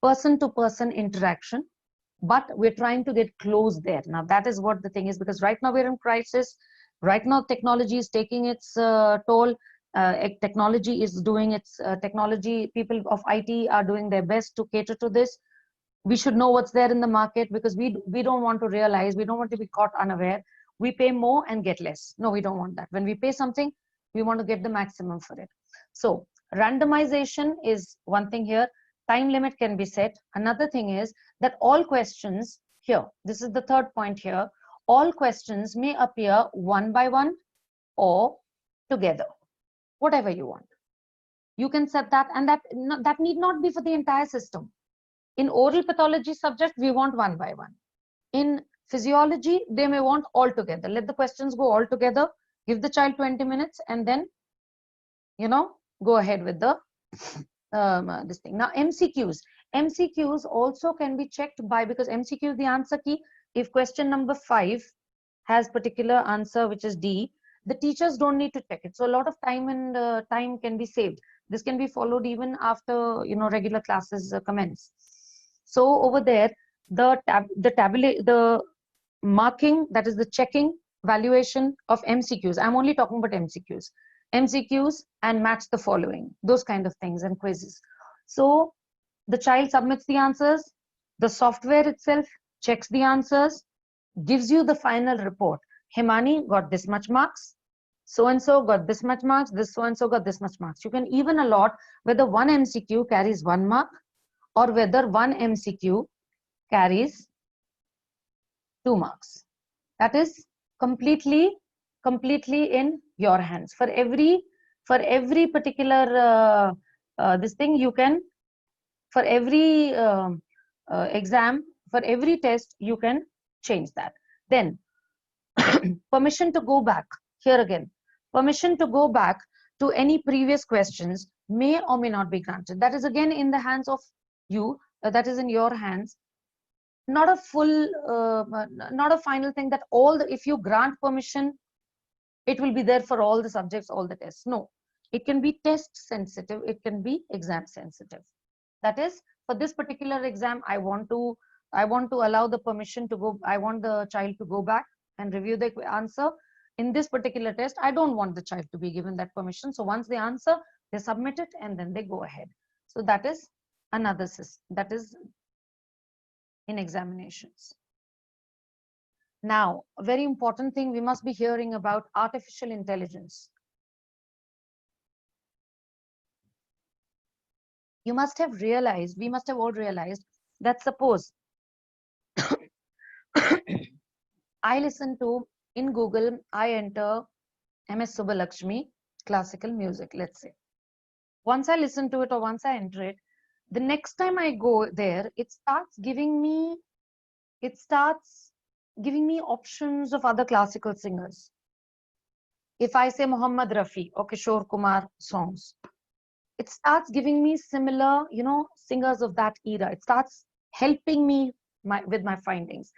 person-to-person interaction, but we're trying to get close there. Now, that is what the thing is, because right now we're in crisis. Right now, technology is taking its toll. Technology is doing its technology. People of IT are doing their best to cater to this. We should know what's there in the market, because we don't want to realize, we don't want to be caught unaware. We pay more and get less. No, we don't want that. When we pay something, we want to get the maximum for it. So randomization is one thing here. Time limit can be set. Another thing is that all questions here, this is the third point here, all questions may appear one by one or together, whatever you want. You can set that, and that need not be for the entire system. In oral pathology subject, we want one by one. In physiology, they may want all together. Let the questions go all together, give the child 20 minutes, and then, you know, go ahead with the this thing. Now, MCQs also can be checked by, because MCQ is the answer key. If question number 5 has particular answer, which is D, the teachers don't need to check it. So a lot of time and time can be saved. This can be followed even after, you know, regular classes commence. So over there, the marking, that is the checking, valuation of MCQs. I'm only talking about MCQs and match the following, those kind of things, and quizzes. So the child submits the answers, the software itself checks the answers, gives you the final report. Hemani got this much marks, so and so got this much marks, this so and so got this much marks. You can even allot whether one MCQ carries 1 mark or whether one MCQ carries 2 marks. That is completely in your hands. For every particular this thing, you can, for every exam, for every test, you can change that. Then permission to go back, here again, permission to go back to any previous questions may or may not be granted. That is again in the hands of you, that is in your hands. Not a full, not a final thing that all the, if you grant permission, it will be there for all the subjects, all the tests. No, it can be test sensitive, it can be exam sensitive. That is, for this particular exam, I want to allow the permission to go, I want the child to go back and review the answer. In this particular test, I don't want the child to be given that permission. So once they answer, they submit it and then they go ahead. So that is another system, that is in examinations. Now, a very important thing, we must be hearing about artificial intelligence. You must have realized, we must have all realized that suppose I listen to, in Google, I enter MS Subbalakshmi classical music, let's say. Once I listen to it or once I enter it, the next time I go there, it starts giving me options of other classical singers. If I say Muhammad Rafi or Kishore Kumar songs, it starts giving me similar, you know, singers of that era. It starts helping me with my findings.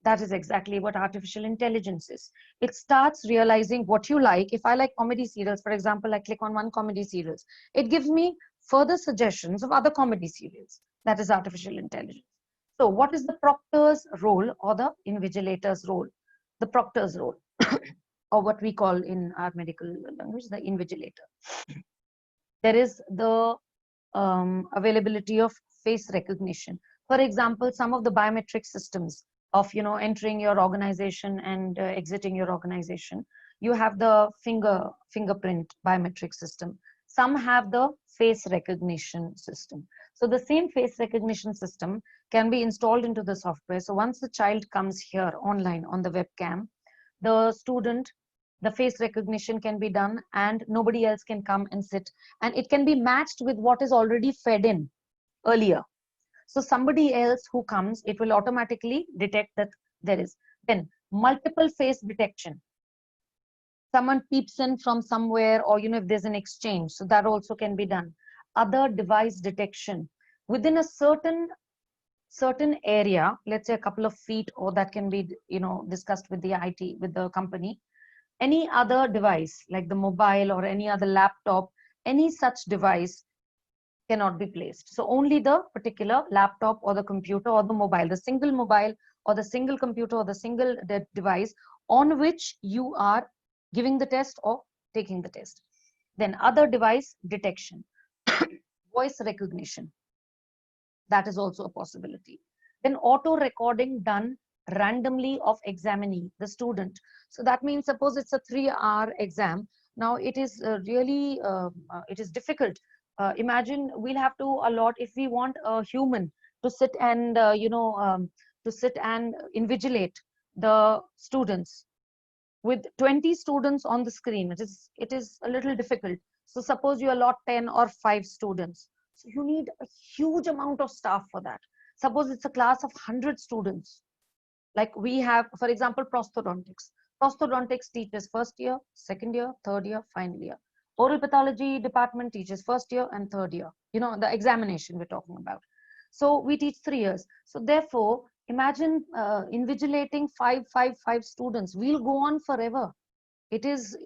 That is exactly what artificial intelligence is. It starts realizing what you like. If I like comedy serials, for example, I click on one comedy serials, it gives me further suggestions of other comedy serials. That is artificial intelligence. So what is the proctor's role or the invigilator's role? The proctor's role, or what we call in our medical language, the invigilator. There is the availability of face recognition. For example, some of the biometric systems of, you know, entering your organization and exiting your organization, you have the fingerprint biometric system. Some have the face recognition system. So the same face recognition system can be installed into the software. So once the child comes here online on the webcam, the student, the face recognition can be done and nobody else can come and sit, and it can be matched with what is already fed in earlier. So somebody else who comes, it will automatically detect that there is. Then multiple face detection. Someone peeps in from somewhere, or, you know, if there's an exchange, so that also can be done. Other device detection within a certain area, let's say a couple of feet, or that can be, you know, discussed with the IT, with the company. Any other device like the mobile or any other laptop, any such device cannot be placed. So only the particular laptop or the computer or the mobile, the single mobile or the single computer or the single device on which you are giving the test or taking the test. Then other device detection, voice recognition, that is also a possibility. Then auto recording done randomly of examinee, the student. So that means suppose it's a 3-hour exam, Now it is really it is difficult. Imagine we'll have to allot, if we want a human to sit and to sit and invigilate the students with 20 students on the screen. It is a little difficult. So suppose you allot 10 or 5 students, so you need a huge amount of staff for that. Suppose it's a class of 100 students, like we have, for example, prosthodontics. Prosthodontics teaches first year, second year, third year, final year. Oral pathology department teaches first year and third year, the examination we're talking about. So we teach 3 years. So therefore, imagine invigilating five students. We'll go on forever. It is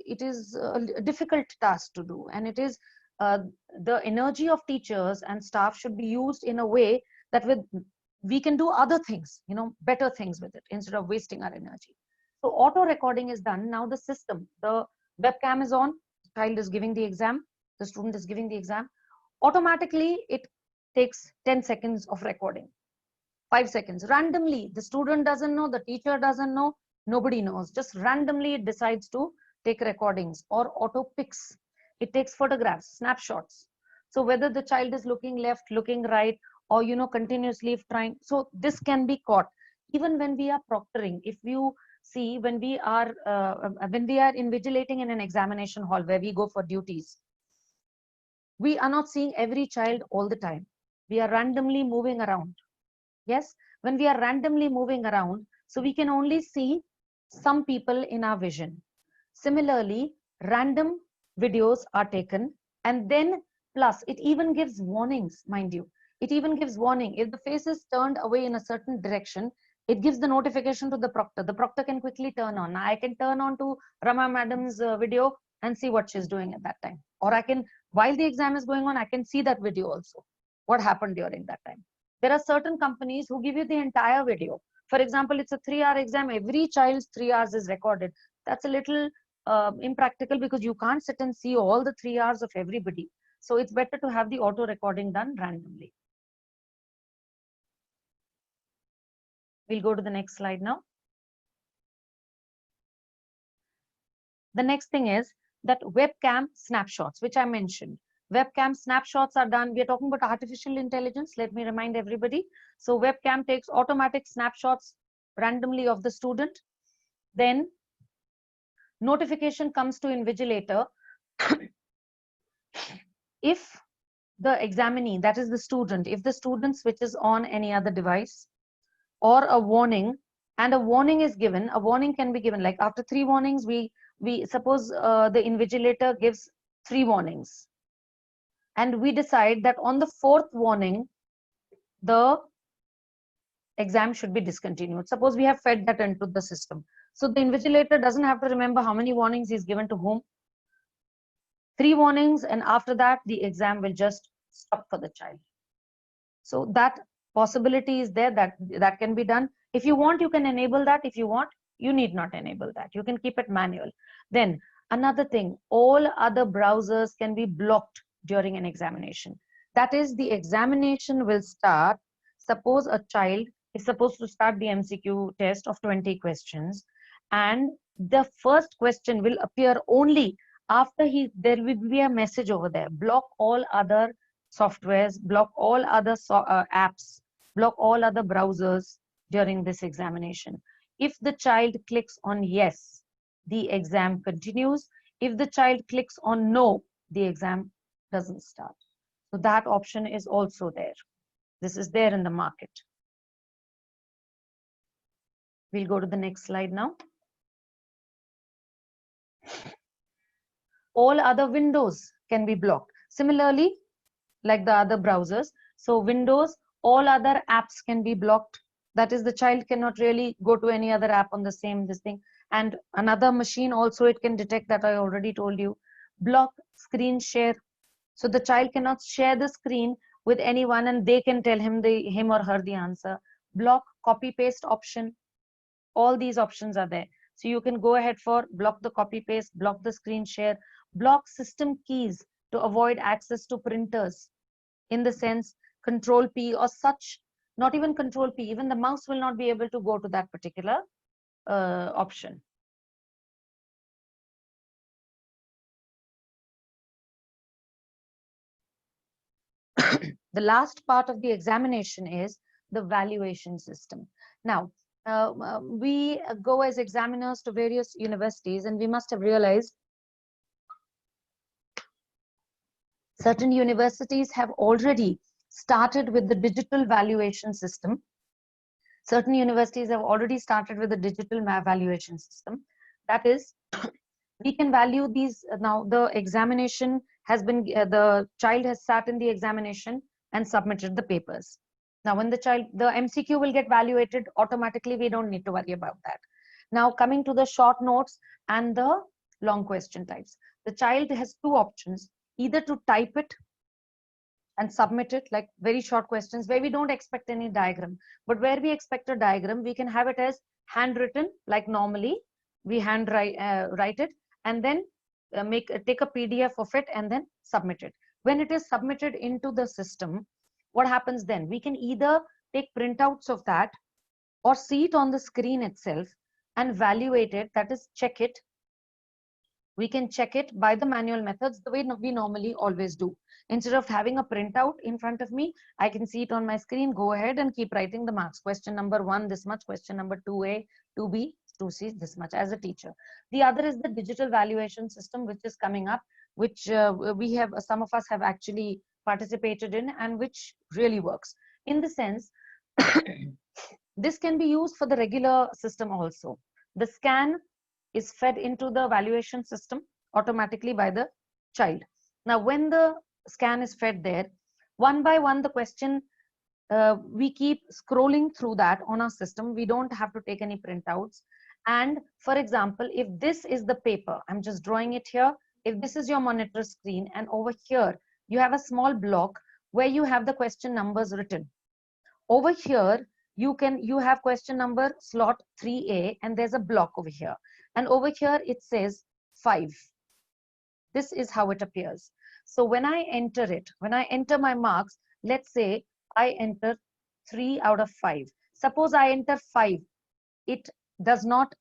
a difficult task to do, and it is uh, the energy of teachers and staff should be used in a way that we can do other things, better things with it, instead of wasting our energy. So auto recording is done. Now the system, the webcam is on, the child is giving the exam, the student is giving the exam. Automatically it takes 10 seconds of recording, 5 seconds randomly. The student doesn't know, the teacher doesn't know, nobody knows. Just randomly it decides to take recordings or auto pics. It takes photographs, snapshots. So whether the child is looking left, looking right, or continuously trying, so this can be caught. Even when we are proctoring, if you see, when we are invigilating in an examination hall where we go for duties, we are not seeing every child all the time. We are randomly moving around. Yes, when we are randomly moving around, so we can only see some people in our vision. Similarly, random videos are taken, and then plus it even gives warnings, mind you. It even gives warning. If the face is turned away in a certain direction, it gives the notification to the proctor. The proctor can quickly turn on. I can turn on to Rama madam's video and see what she's doing at that time. Or I can, while the exam is going on, I can see that video also, what happened during that time. There are certain companies who give you the entire video. For example, it's a 3-hour exam. Every child's 3 hours is recorded. That's a little impractical, because you can't sit and see all the 3 hours of everybody. So it's better to have the auto recording done randomly. We'll go to the next slide now. The next thing is that webcam snapshots, which I mentioned. Webcam snapshots are done. We are talking about artificial intelligence. Let me remind everybody. So webcam takes automatic snapshots randomly of the student. Then notification comes to invigilator if the examinee, that is the student, if the student switches on any other device, or a warning, and a warning is given. A warning can be given, like after 3 warnings, we suppose the invigilator gives 3 warnings, and we decide that on the 4th warning the exam should be discontinued. Suppose we have fed that into the system, so the invigilator doesn't have to remember how many warnings he's given to whom. 3 warnings, and after that the exam will just stop for the child. So that possibility is there, that can be done. If you want, you can enable that. If you want, you need not enable that. You can keep it manual. Then another thing, all other browsers can be blocked during an examination. That is, the examination will start. Suppose a child is supposed to start the MCQ test of 20 questions, and the first question will appear only after there will be a message over there: block all other softwares, block all other apps, block all other browsers during this examination. If the child clicks on yes, the exam continues. If the child clicks on no, the exam doesn't start. So that option is also there. This is there in the market. We'll go to the next slide now. All other windows can be blocked. Similarly, like the other browsers. So Windows, all other apps can be blocked. That is, the child cannot really go to any other app on the same this thing. And another machine also, it can detect that. I already told you. Block screen share. So the child cannot share the screen with anyone and they can tell him or her the answer. Block copy paste option. All these options are there. So you can go ahead for block the copy paste, block the screen share, block system keys to avoid access to printers, in the sense control P or such. Not even control P, even the mouse will not be able to go to that particular option. The last part of the examination is the valuation system. Now, we go as examiners to various universities, and we must have realized certain universities have already started with the digital valuation system. Certain universities have already started with the digital valuation system. That is, we can value these. Now the examination has been, the child has sat in the examination and submitted the papers. Now when the MCQ will get valuated automatically, we don't need to worry about that. Now coming to the short notes and the long question types, the child has two options: either to type it and submit it, like very short questions where we don't expect any diagram, but where we expect a diagram, we can have it as handwritten, like normally we write it, and then take a PDF of it and then submit it. When it is submitted into the system, what happens then? We can either take printouts of that or see it on the screen itself and evaluate it, that is check it. We can check it by the manual methods, the way we normally always do. Instead of having a printout in front of me, I can see it on my screen, go ahead and keep writing the marks. Question number 1, this much. Question number 2A, 2B, 2C, this much, as a teacher. The other is the digital valuation system, which is coming up, which some of us have actually participated in, and which really works. In the sense, this can be used for the regular system also. The scan is fed into the valuation system automatically by the child. Now, when the scan is fed there, one by one, the question, we keep scrolling through that on our system. We don't have to take any printouts. And for example, if this is the paper, I'm just drawing it here. If this is your monitor screen, and over here, you have a small block where you have the question numbers written. Over here, you have question number slot 3A, and there's a block over here. And over here, it says 5. This is how it appears. So when I enter it, when I enter my marks, let's say I enter 3 out of 5. Suppose I enter 5. It does not,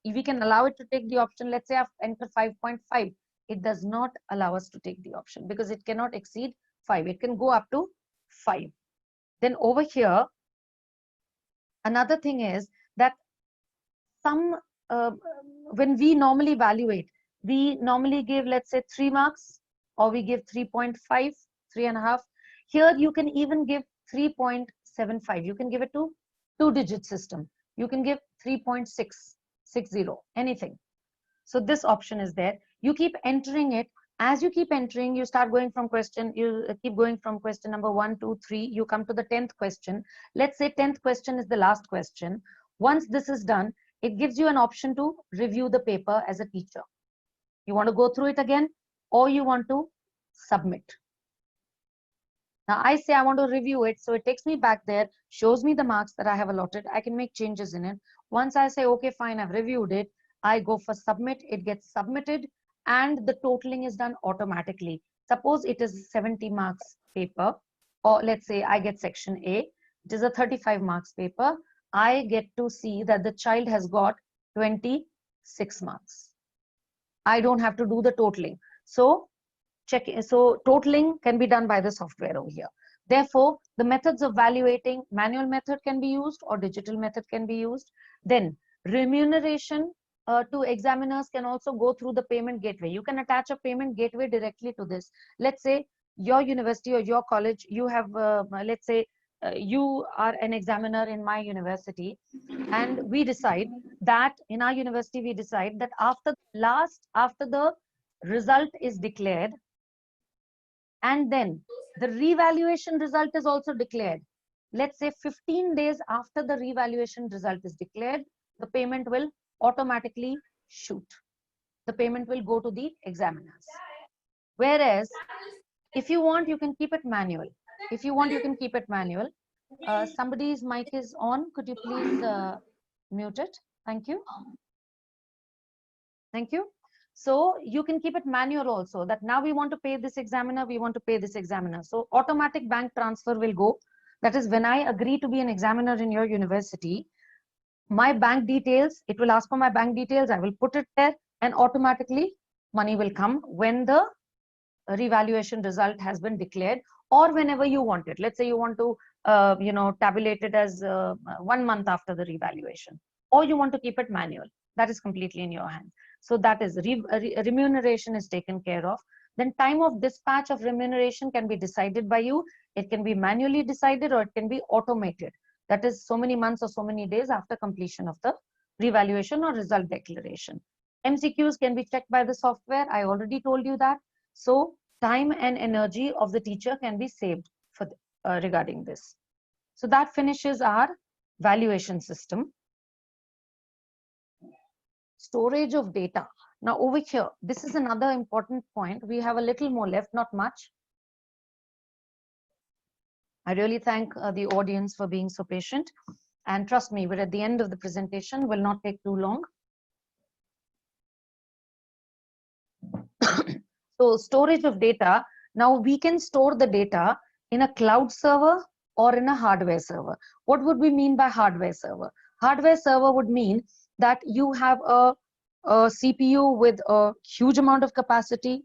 we can allow it to take the option. Let's say I've entered 5.5. It does not allow us to take the option because it cannot exceed 5. It can go up to 5. Then over here, another thing is that when we normally evaluate, we normally give, let's say, 3 marks, or we give 3.5, 3.5. Here you can even give 3.75. You can give it to 2-digit system. You can give 3.660, anything. So this option is there. You keep entering it. As you keep entering, you start going from question, you keep going from question number 1, 2, 3, you come to the 10th question. Let's say 10th question is the last question. Once this is done, it gives you an option to review the paper as a teacher. You want to go through it again, or you want to submit. Now I say I want to review it, so it takes me back there, shows me the marks that I have allotted. I can make changes in it. Once I say, okay, fine, I've reviewed it, I go for submit, it gets submitted, and the totaling is done automatically. Suppose it is 70 marks paper, or let's say I get section A, it is a 35 marks paper. I get to see that the child has got 26 marks. I don't have to do the totaling. So totaling can be done by the software over here. Therefore, the methods of evaluating, manual method can be used or digital method can be used. Then remuneration to examiners can also go through the payment gateway. You can attach a payment gateway directly to this. Let's say your university or your college, you have, let's say you are an examiner in my university, and we decide that in our university, we decide that after the result is declared, and then the revaluation result is also declared. Let's say 15 days after the revaluation result is declared, the payment will automatically shoot. The payment will go to the examiners. Whereas, if you want, you can keep it manual. If you want, you can keep it manual. Somebody's mic is on. Could you please mute it? Thank you. Thank you. So you can keep it manual also, that now we want to pay this examiner, we want to pay this examiner. So automatic bank transfer will go. That is, when I agree to be an examiner in your university, my bank details, it will ask for my bank details, I will put it there, and automatically money will come when the revaluation result has been declared, or whenever you want it. Let's say you want to tabulate it as 1 month after the revaluation, or you want to keep it manual. That is completely in your hands. So that is remuneration is taken care of. Then time of dispatch of remuneration can be decided by you. It can be manually decided, or it can be automated. That is so many months or so many days after completion of the revaluation or result declaration. MCQs can be checked by the software. I already told you that. So time and energy of the teacher can be saved for regarding this. So that finishes our valuation system. Storage of data. Now over here, this is another important point. We have a little more left, not much. I really thank the audience for being so patient. And trust me, we're at the end of the presentation, will not take too long. So storage of data. Now we can store the data in a cloud server or in a hardware server. What would we mean by hardware server? Hardware server would mean that you have a CPU with a huge amount of capacity,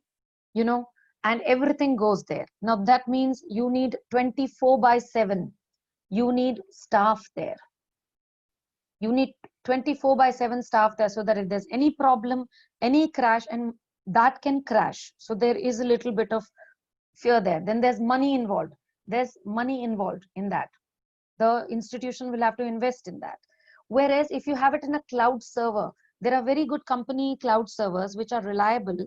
and everything goes there. Now that means you need 24/7. You need staff there. You need 24/7 staff there, so that if there's any problem, any crash, and that can crash. So there is a little bit of fear there. Then there's money involved. There's money involved in that. The institution will have to invest in that. Whereas if you have it in a cloud server, there are very good company cloud servers which are reliable,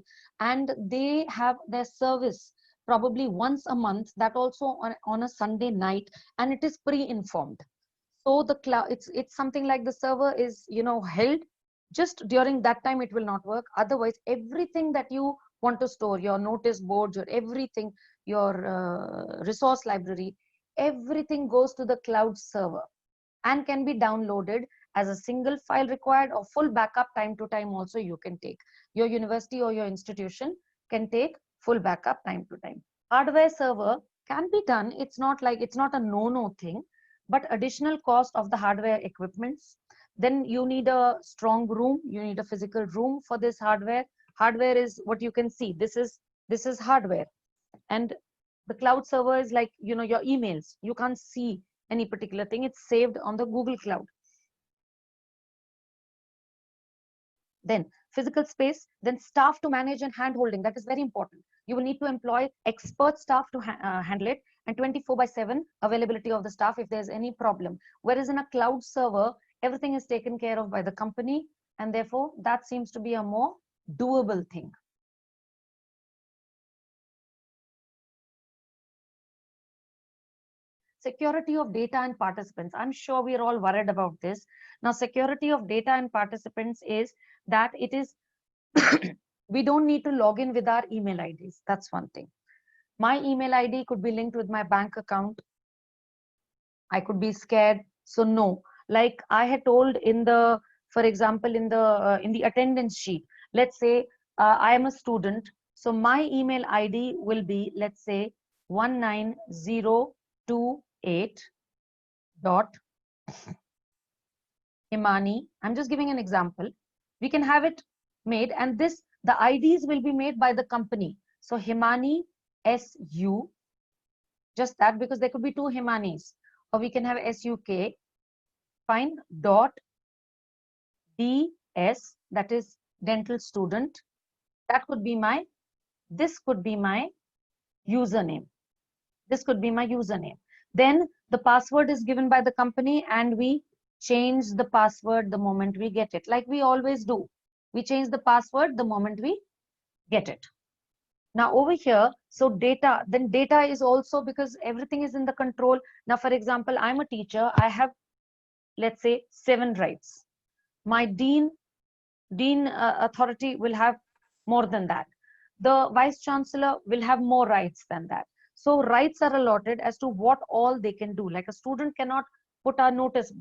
and they have their service probably once a month, that also on a Sunday night, and it is pre-informed. So the cloud, it's something like the server is held just during that time. It will not work. Otherwise, everything that you want to store, your notice boards, your everything, your resource library, everything goes to the cloud server and can be downloaded as a single file required, or full backup time to time also you can take. Your university or your institution can take full backup time to time. Hardware server can be done. It's not a no thing, but additional cost of the hardware equipments. Then you need a strong room. You need a physical room for this hardware. Hardware is what you can see. This is hardware, and the cloud server is like your emails. You can't see any particular thing. It's saved on the Google Cloud. Then physical space, then staff to manage and hand holding. That is very important. You will need to employ expert staff to handle it, and 24/7 availability of the staff if there's any problem. Whereas in a cloud server, everything is taken care of by the company, and therefore that seems to be a more doable thing. Security of data and participants. I'm sure we're all worried about this. Now, security of data and participants is that it is we don't need to log in with our email IDs. That's one thing. My email ID could be linked with my bank account. I could be scared. So no, like I had told for example, in the attendance sheet, let's say I am a student. So my email ID will be, let's say, 19028 dot Hemani. I'm just giving an example. We can have it made, and the IDs will be made by the company. So Hemani SU, just that, because there could be two Hemanis, or we can have SUK, fine, dot DS, that is dental student. That could be this could be my username. This could be my username. Then the password is given by the company, and we change the password the moment we get it, like we always do. We change the password the moment we get it. Now over here, so data, then data is also, because everything is in the control. Now, for example, I'm a teacher. I have, let's say, 7 rights. My dean authority will have more than that. The vice chancellor will have more rights than that. So rights are allotted as to what all they can do. Like a student cannot put a notice,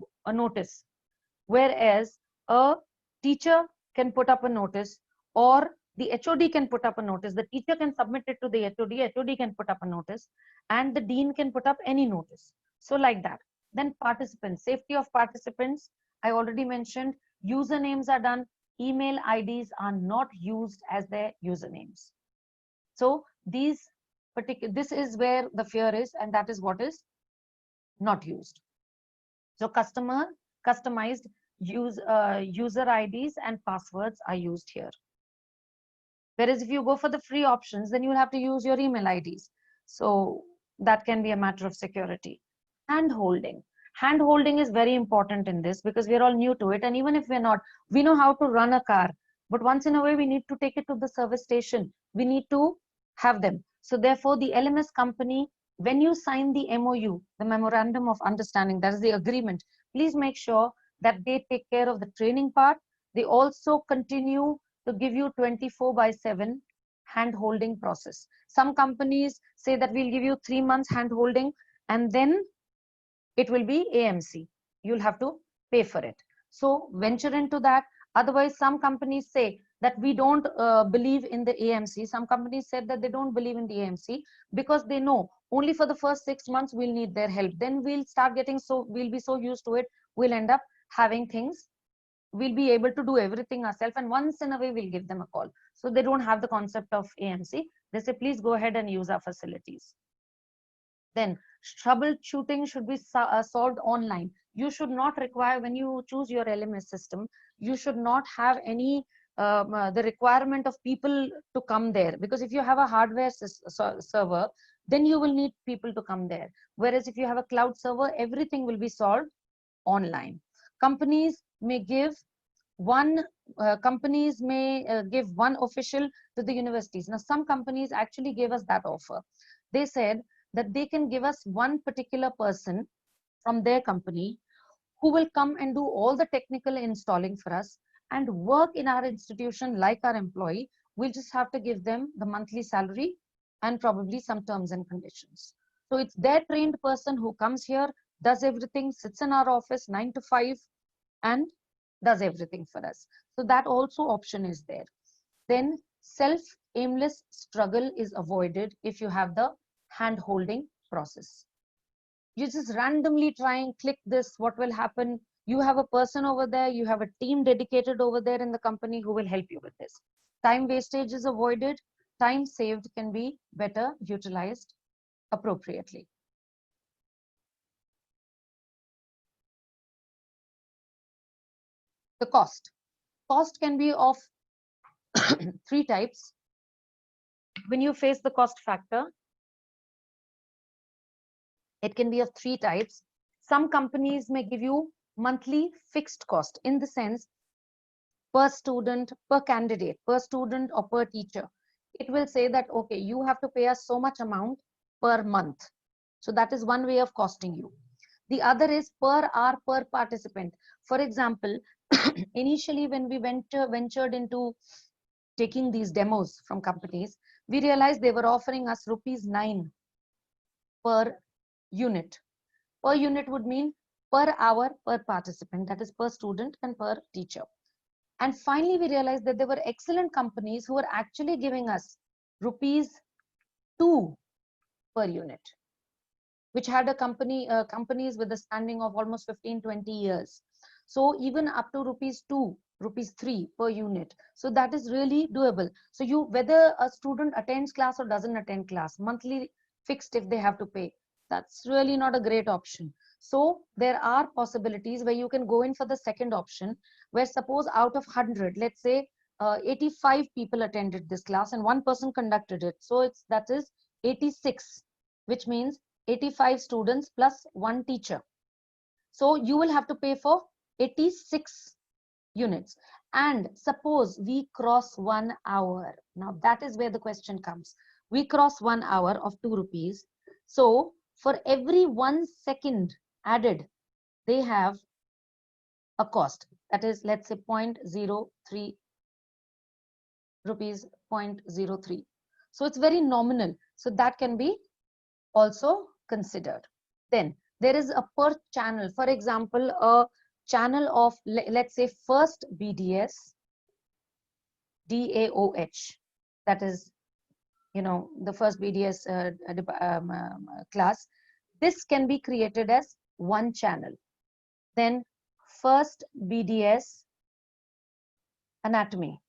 whereas a teacher can put up a notice, or the HOD can put up a notice. The teacher can submit it to the HOD, HOD can put up a notice, and the dean can put up any notice. So like that. Then participants, safety of participants, I already mentioned. Usernames are done. Email IDs are not used as their usernames. So this is where the fear is, and that is what is not used. So customized user IDs and passwords are used here. Whereas if you go for the free options, then you'll have to use your email IDs. So that can be a matter of security. Hand holding. Hand holding is very important in this because we're all new to it. And even if we're not, we know how to run a car. But once in a way, we need to take it to the service station. We need to have them. So therefore, the LMS company, when you sign the MOU, the Memorandum of Understanding, that is the agreement, please make sure that they take care of the training part. They also continue to give you 24/7 hand holding process. Some companies say that we'll give you 3 months hand holding and then it will be AMC. You'll have to pay for it. So venture into that. Otherwise, some companies say that we don't believe in the AMC. Some companies said that they don't believe in the AMC because they know only for the first 6 months we'll need their help. Then we'll start getting we'll be so used to it, we'll end up having things, we'll be able to do everything ourselves, and once in a way we'll give them a call. So they don't have the concept of AMC. They say, please go ahead and use our facilities. Then troubleshooting should be solved online. You should not require, when you choose your LMS system, you should not have any the requirement of people to come there, because if you have a hardware server, then you will need people to come there. Whereas if you have a cloud server, everything will be solved online. Companies may give one give one official to the universities. Now, some companies actually gave us that offer. They said that they can give us one particular person from their company who will come and do all the technical installing for us and work in our institution like our employee. We'll just have to give them the monthly salary and probably some terms and conditions. So it's their trained person who comes here, does everything, sits in our office 9 to 5 and does everything for us. So that also option is there. Then aimless struggle is avoided if you have the hand holding process. You just randomly try and click this, what will happen? You have a person over there, you have a team dedicated over there in the company who will help you with this. Time wastage is avoided. Time saved can be better utilized appropriately. The cost can be of 3 types. When you face the cost factor, it can be of 3 types. Some companies may give you monthly fixed cost, in the sense per student, per candidate, per student or per teacher. It will say that, okay, you have to pay us so much amount per month. So that is one way of costing you. The other is per hour, per participant. For example, initially when we ventured into taking these demos from companies, we realized they were offering us ₹9 per unit. Per unit would mean per hour, per participant, that is per student and per teacher. And finally, we realized that there were excellent companies who were actually giving us ₹2 per unit, which had a companies with a standing of almost 15-20 years. So even up to ₹2, ₹3 per unit. So that is really doable. So whether a student attends class or doesn't attend class, monthly fixed if they have to pay, that's really not a great option. So there are possibilities where you can go in for the second option, where suppose out of 100, let's say 85 people attended this class and one person conducted it. So that is 86, which means 85 students plus one teacher. So you will have to pay for 86 units. And suppose we cross 1 hour. Now that is where the question comes. We cross 1 hour of ₹2. So for every 1 second added, they have a cost. That is, let's say ₹0.03. ₹0.03. So it's very nominal. So that can be also considered. Then there is a per channel. For example, a channel of, let's say, first BDS, DAOH. That is, the first BDS class. This can be created as one channel. Then first BDS anatomy.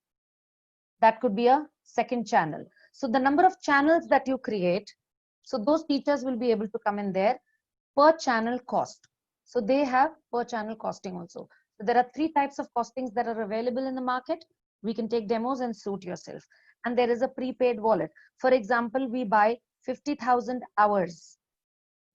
That could be a second channel. So the number of channels that you create, so those teachers will be able to come in there per channel cost. So they have per channel costing also. So there are 3 types of costings that are available in the market. We can take demos and suit yourself. And there is a prepaid wallet. For example, we buy 50,000 hours.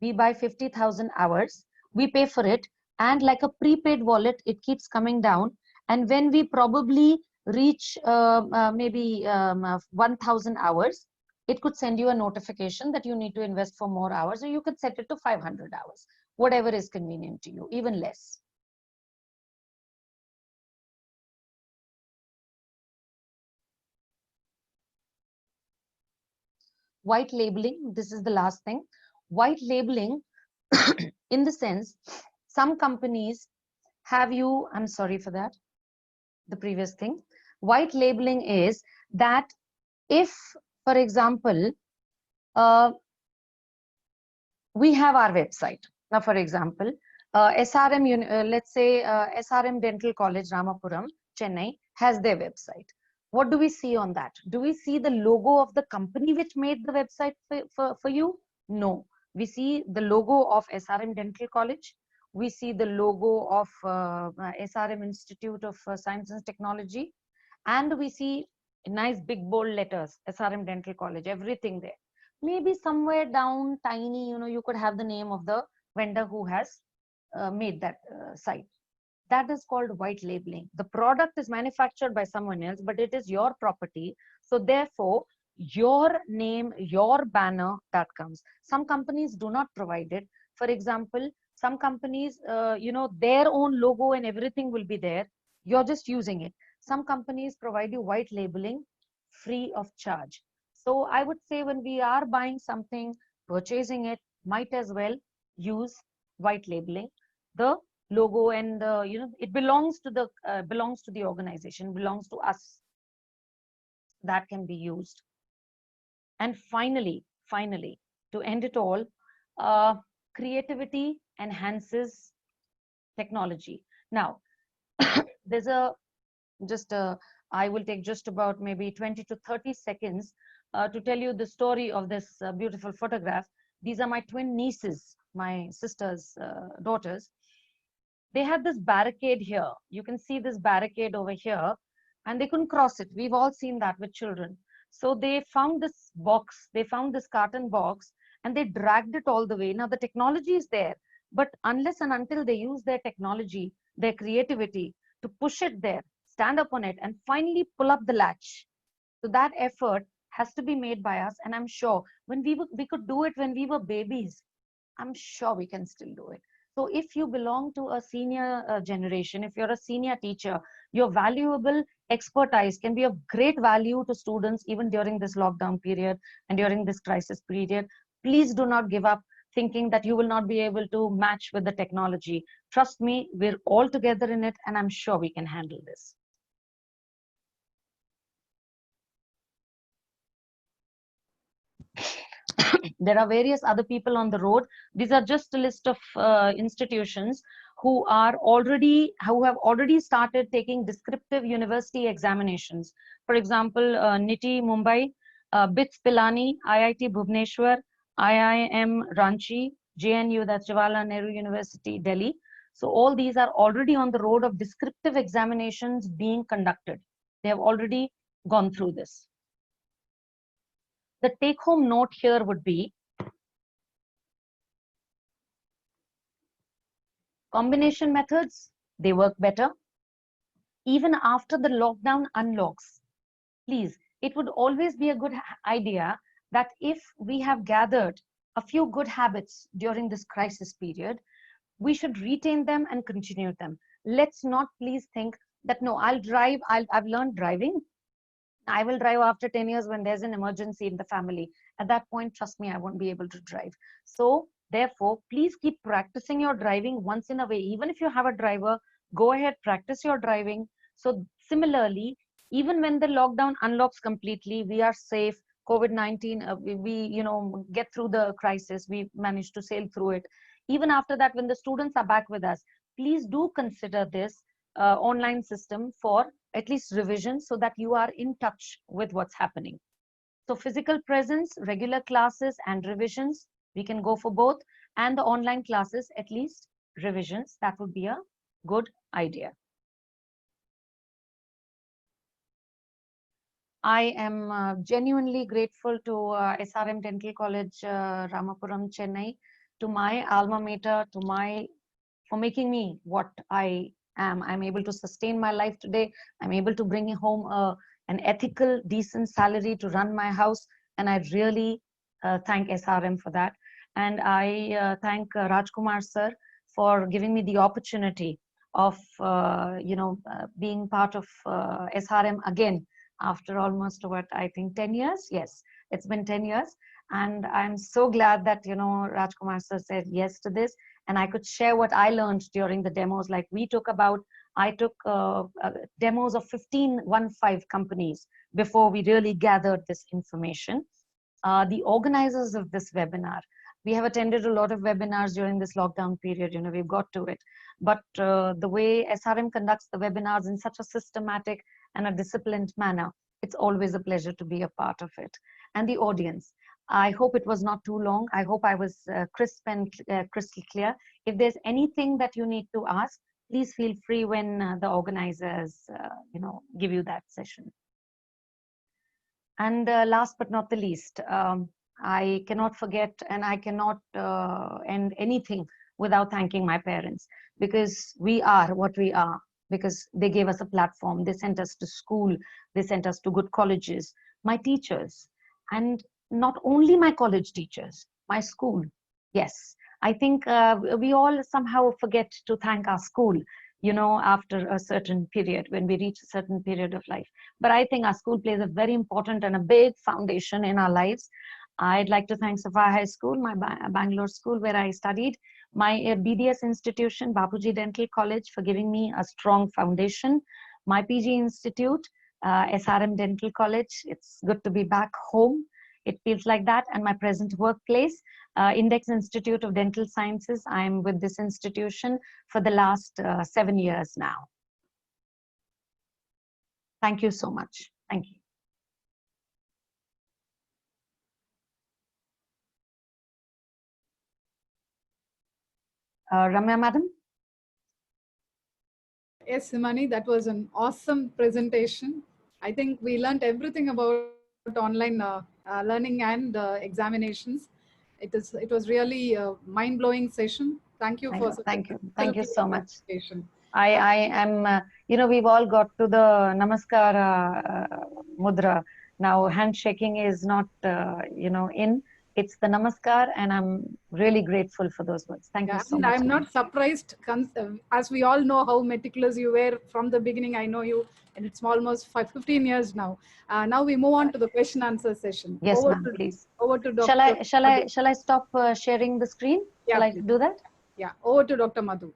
We buy 50,000 hours. We pay for it. And like a prepaid wallet, it keeps coming down. And when we probably reach maybe 1,000 hours, it could send you a notification that you need to invest for more hours, or you could set it to 500 hours, whatever is convenient to you, even less. White labeling, this is the last thing. White labeling, in the sense, some companies have you, I'm sorry for that, the previous thing. White labeling is that if, for example, we have our website. Now, for example, SRM, let's say SRM Dental College, Ramapuram, Chennai, has their website. What do we see on that? Do we see the logo of the company which made the website for you? No. We see the logo of SRM Dental College. We see the logo of SRM Institute of Science and Technology. And we see nice big bold letters, SRM Dental College, everything there. Maybe somewhere down tiny, you could have the name of the vendor who has made that site. That is called white labeling. The product is manufactured by someone else, but it is your property. So therefore, your name, your banner, that comes. Some companies do not provide it. For example, some companies, their own logo and everything will be there. You're just using it. Some companies provide you white labeling free of charge. So I would say when we are buying something, purchasing it, might as well use white labeling. The logo and it belongs to the organization, belongs to us. That can be used. And finally, to end it all, creativity enhances technology. Now, there's I will take just about maybe 20 to 30 seconds to tell you the story of this beautiful photograph. These are my twin nieces, my sister's daughters. They had this barricade here. You can see this barricade over here, and they couldn't cross it. We've all seen that with children. So they found this box, they found this carton box, and they dragged it all the way. Now the technology is there, but unless and until they use their technology, their creativity to push it there, stand up on it, and finally pull up the latch. So that effort has to be made by us. And I'm sure when we could do it when we were babies, I'm sure we can still do it. So if you belong to a senior generation, if you're a senior teacher, your valuable expertise can be of great value to students even during this lockdown period and during this crisis period. Please do not give up thinking that you will not be able to match with the technology. Trust me, we're all together in it, and I'm sure we can handle this. There are various other people on the road. These are just a list of institutions who have already started taking descriptive university examinations. For example, NITI Mumbai, BITS Pilani, IIT Bhubaneswar, IIM Ranchi, JNU, that's Jawaharlal Nehru University, Delhi. So all these are already on the road of descriptive examinations being conducted. They have already gone through this. The take-home note here would be combination methods, they work better. Even after the lockdown unlocks, please, it would always be a good idea that if we have gathered a few good habits during this crisis period, we should retain them and continue them. Let's not please think that, no, I've learned driving. I will drive after 10 years when there's an emergency in the family. At that point, trust me, I won't be able to drive. So therefore, please keep practicing your driving once in a way. Even if you have a driver, go ahead, practice your driving. So similarly, even when the lockdown unlocks completely, we are safe. COVID-19, we get through the crisis. We managed to sail through it. Even after that, when the students are back with us, please do consider this online system for at least revision so that you are in touch with what's happening. So physical presence, regular classes and revisions, we can go for both, and the online classes, at least revisions. That would be a good idea. I am genuinely grateful to SRM Dental College, Ramapuram, Chennai, to my alma mater, for making me what I am. I'm able to sustain my life today. I'm able to bring home an ethical, decent salary to run my house. And I really thank SRM for that. And I thank Rajkumar sir for giving me the opportunity of, being part of SRM again after almost what, I think 10 years. Yes, it's been 10 years. And I'm so glad that, Rajkumar sir said yes to this. And I could share what I learned during the demos. Like I took demos of 15 companies before we really gathered this information. The organizers of this webinar, we have attended a lot of webinars during this lockdown period, we've got to it. But the way SRM conducts the webinars in such a systematic and a disciplined manner, it's always a pleasure to be a part of it. And the audience, I hope it was not too long. I hope I was crisp and crystal clear. If there's anything that you need to ask, please feel free when the organizers, give you that session. And last but not the least, I cannot forget, and I cannot end anything without thanking my parents, because we are what we are, because they gave us a platform. They sent us to school. They sent us to good colleges. My teachers, and not only my college teachers, my school. Yes, I think we all somehow forget to thank our school, after a certain period, when we reach a certain period of life. But I think our school plays a very important and a big foundation in our lives. I'd like to thank Sapphire High School, my Bangalore school where I studied, my BDS institution, Bapuji Dental College, for giving me a strong foundation, my PG Institute, SRM Dental College. It's good to be back home. It feels like that. And my present workplace, Index Institute of Dental Sciences. I'm with this institution for the last 7 years now. Thank you so much. Thank you. Ramya, madam? Yes, Hemani, that was an awesome presentation. I think we learned everything about online learning and examinations. It was really a mind-blowing session. Thank you for thank you so much. I am, we've all got to the Namaskara mudra. Now, handshaking is not, in. It's the Namaskar, and I'm really grateful for those words. Thank you so much. I'm not surprised, as we all know how meticulous you were from the beginning. I know you, and it's almost 15 years now. Now we move on to the question answer session. Yes, ma'am, please. Over to Dr. Shall I stop sharing the screen? Yeah, shall I do that? Yeah, over to Dr. Madhu.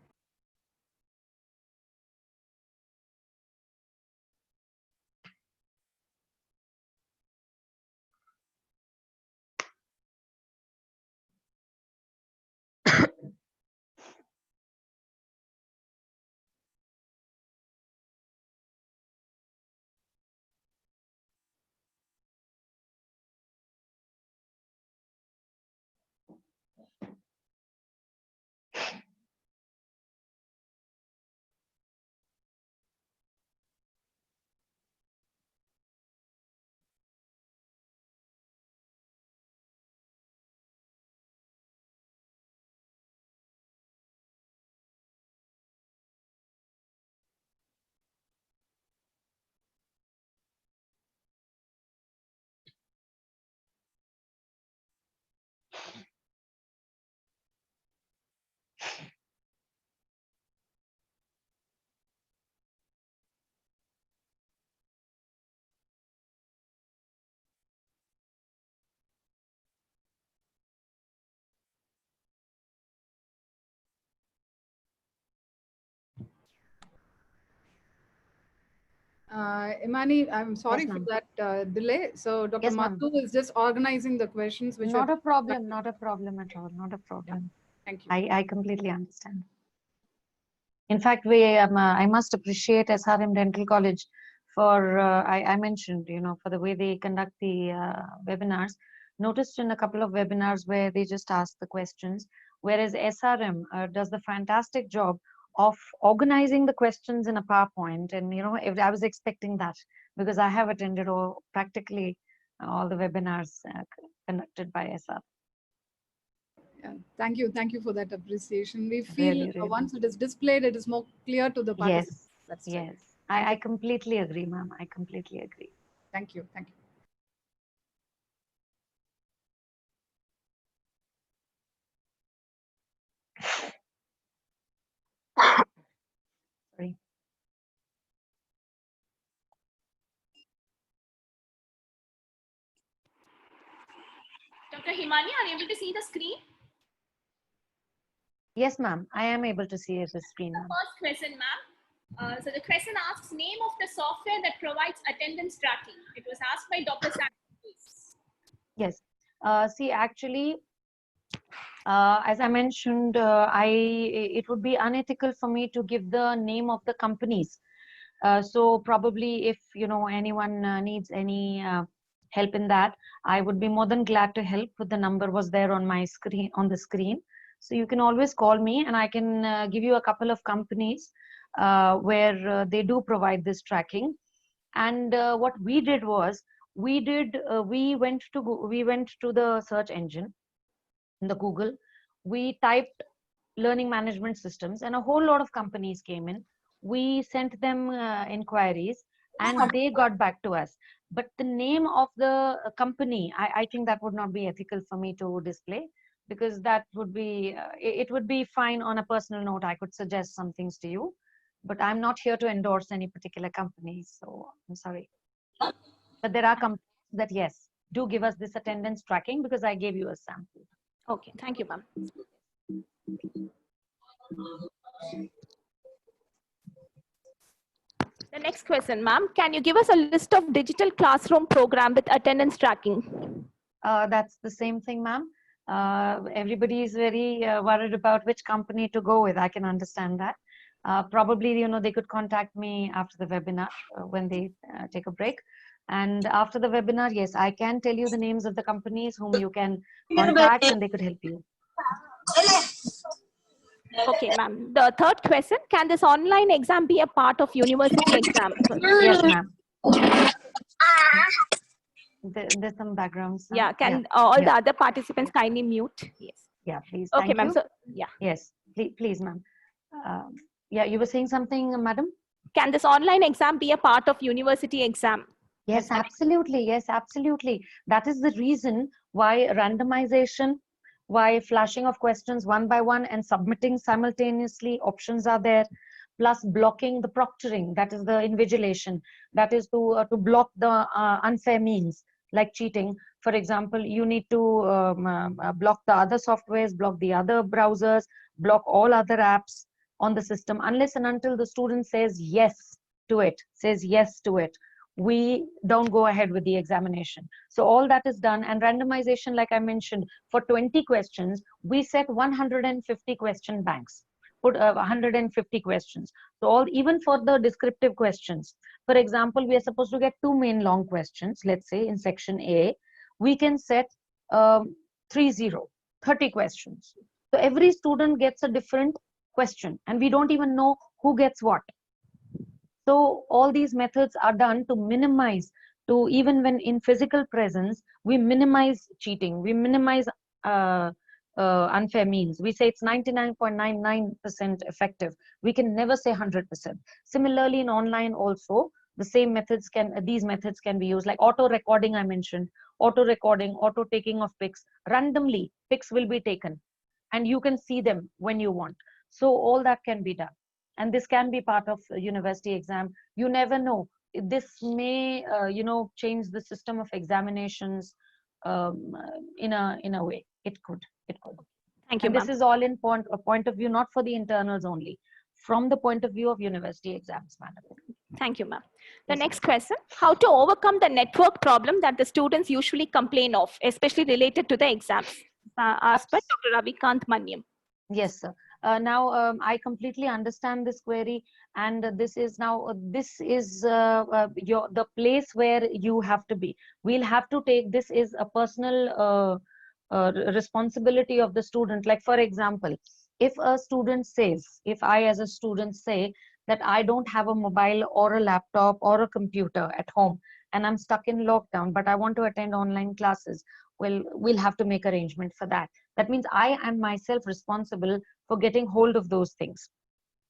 Hemani, I'm sorry for that delay. So Dr. Madhu is just organizing the questions. Which not a problem, not a problem at all, not a problem. Yeah. Thank you. I completely understand. In fact, I must appreciate SRM Dental College for, I mentioned, for the way they conduct the webinars. Noticed in a couple of webinars where they just ask the questions, whereas SRM does the fantastic job of organizing the questions in a PowerPoint. And, I was expecting that because I have attended practically all the webinars conducted by SR. Yeah, thank you for that appreciation. We feel Really, really. once it is displayed, it is more clear to the participants. Yes, That's yes. Right. I completely agree, ma'am. I completely agree. Thank you. Thank you. Sorry. Dr. Hemani, are you able to see the screen? Yes, ma'am. I am able to see the screen. The first question, ma'am. So the question asks name of the software that provides attendance tracking. It was asked by Dr. Sanders. Yes. See, actually, as I mentioned, it would be unethical for me to give the name of the companies. So probably if anyone needs any help in that, I would be more than glad to help. The number was there on my screen, on the screen. So you can always call me, and I can give you a couple of companies where they do provide this tracking. And what we did was, we went to the search engine in the Google. We typed learning management systems, and a whole lot of companies came in. We sent them inquiries, and they got back to us. But the name of the company, I think that would not be ethical for me to display, because that would be, it would be fine on a personal note. I could suggest some things to you, but I'm not here to endorse any particular companies, so I'm sorry. But there are companies that, yes, do give us this attendance tracking, because I gave you a sample. Okay, thank you, ma'am. The next question, ma'am. Can you give us a list of digital classroom program with attendance tracking? That's the same thing, ma'am. Everybody is very worried about which company to go with. I can understand that. Probably, they could contact me after the webinar when they take a break. And after the webinar, yes, I can tell you the names of the companies whom you can contact, and they could help you. Okay, ma'am. The third question, can this online exam be a part of university exam? Yes, ma'am. There's some backgrounds. Yeah, can all the other participants kindly mute? Yes. Yeah, please. Okay, ma'am. So, yeah. Yes, please, ma'am. Yeah, you were saying something, madam? Can this online exam be a part of university exam? Yes, absolutely. Yes, absolutely. That is the reason why randomization, why flashing of questions one by one and submitting simultaneously options are there, plus blocking the proctoring, that is the invigilation, that is to block the unfair means like cheating. For example, you need to block the other softwares, block the other browsers, block all other apps on the system, unless and until the student says yes to it, we don't go ahead with the examination. So all that is done. And randomization, like I mentioned, for 20 questions, we set 150 question banks, put 150 questions. So even for the descriptive questions, for example, we are supposed to get 2 main long questions. Let's say in section A, we can set 30 questions. So every student gets a different question, and we don't even know who gets what. So all these methods are done to minimize, to even when in physical presence, we minimize cheating, we minimize unfair means. We say it's 99.99% effective. We can never say 100%. Similarly, in online also, these methods can be used, like auto recording I mentioned, auto recording, auto taking of pics. Randomly, pics will be taken, and you can see them when you want. So all that can be done. And this can be part of a university exam. You never know. This may, change the system of examinations in a way. It could. Thank you, and this is all in point of view, not for the internals only, from the point of view of university exams, madam. Thank you, ma'am. The next question, how to overcome the network problem that the students usually complain of, especially related to the exams, asked by Dr. Ravikant Manyam. Yes, sir. I completely understand this query, and this is now the place where you have to be. We'll have to take this is a personal responsibility of the student. Like for example, if a student says, if I as a student say that I don't have a mobile or a laptop or a computer at home and I'm stuck in lockdown, but I want to attend online classes, well, we'll have to make arrangement for that. That means I am myself responsible for getting hold of those things.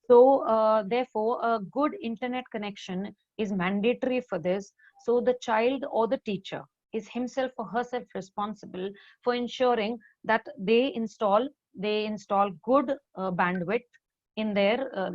So therefore, a good internet connection is mandatory for this. So the child or the teacher is himself or herself responsible for ensuring that they install good bandwidth in their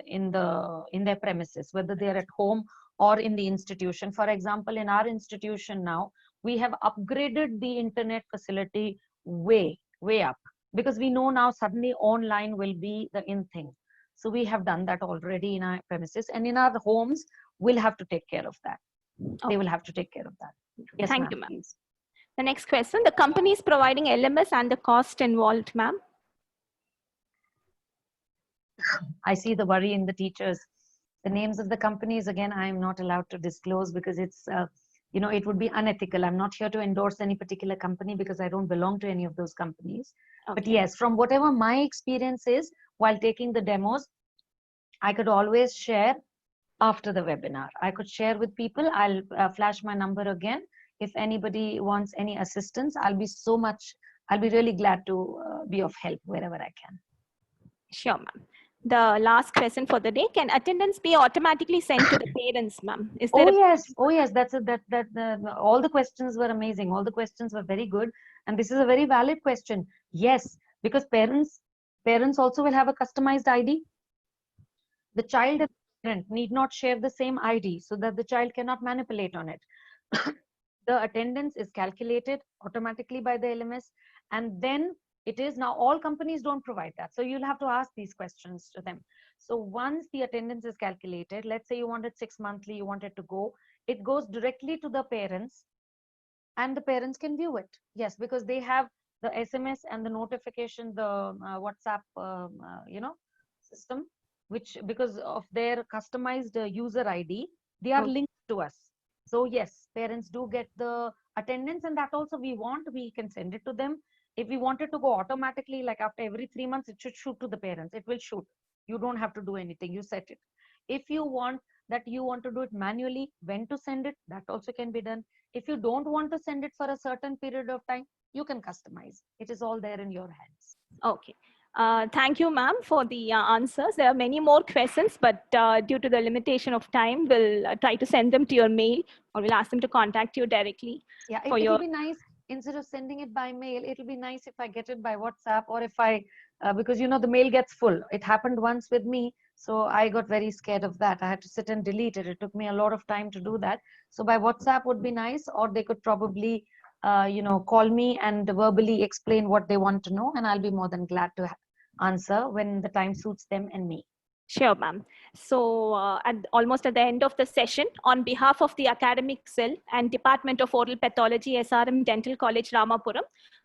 in their premises, whether they are at home or in the institution. For example, in our institution now, we have upgraded the internet facility way up, because we know now suddenly online will be the in thing. So we have done that already in our premises, and in our homes, we'll have to take care of that. Okay. They will have to take care of that. Yes, Thank you, ma'am. Please. The next question, the company is providing LMS and the cost involved, ma'am. I see the worry in the teachers. The names of the companies, again, I am not allowed to disclose because it's, it would be unethical. I'm not here to endorse any particular company because I don't belong to any of those companies. Okay. But yes, from whatever my experience is while taking the demos, I could always share after the webinar. I could share with people. I'll flash my number again. If anybody wants any assistance, I'll be really glad to be of help wherever I can. Sure, ma'am. The last question for the day, can attendance be automatically sent to the parents, ma'am? Is there yes. All the questions were amazing. All the questions were very good. And this is a very valid question. Yes, because parents also will have a customized ID. The child and the parent need not share the same ID so that the child cannot manipulate on it. The attendance is calculated automatically by the LMS, and then it is now all companies don't provide that. So you'll have to ask these questions to them. So once the attendance is calculated, let's say you wanted 6 monthly, you wanted to go, it goes directly to the parents and the parents can view it. Yes, because they have the SMS and the notification, the WhatsApp, system, which because of their customized user ID, they are linked to us. So yes, parents do get the attendance, and that also we can send it to them. If we want it to go automatically, like after every 3 months, it should shoot to the parents. It will shoot. You don't have to do anything. You set it. If you want to do it manually, when to send it, that also can be done. If you don't want to send it for a certain period of time, you can customize. It is all there in your hands. Okay. Thank you, ma'am, for the answers. There are many more questions, but due to the limitation of time, we'll try to send them to your mail, or we'll ask them to contact you directly. Yeah, it will be nice. Instead of sending it by mail, it'll be nice if I get it by WhatsApp, or if I, because the mail gets full. It happened once with me, so I got very scared of that. I had to sit and delete it. It took me a lot of time to do that. So by WhatsApp would be nice, or they could probably, call me and verbally explain what they want to know, and I'll be more than glad to answer when the time suits them and me. Sure, ma'am. So almost at the end of the session, on behalf of the Academic Cell and Department of Oral Pathology, SRM Dental College, Ramapuram,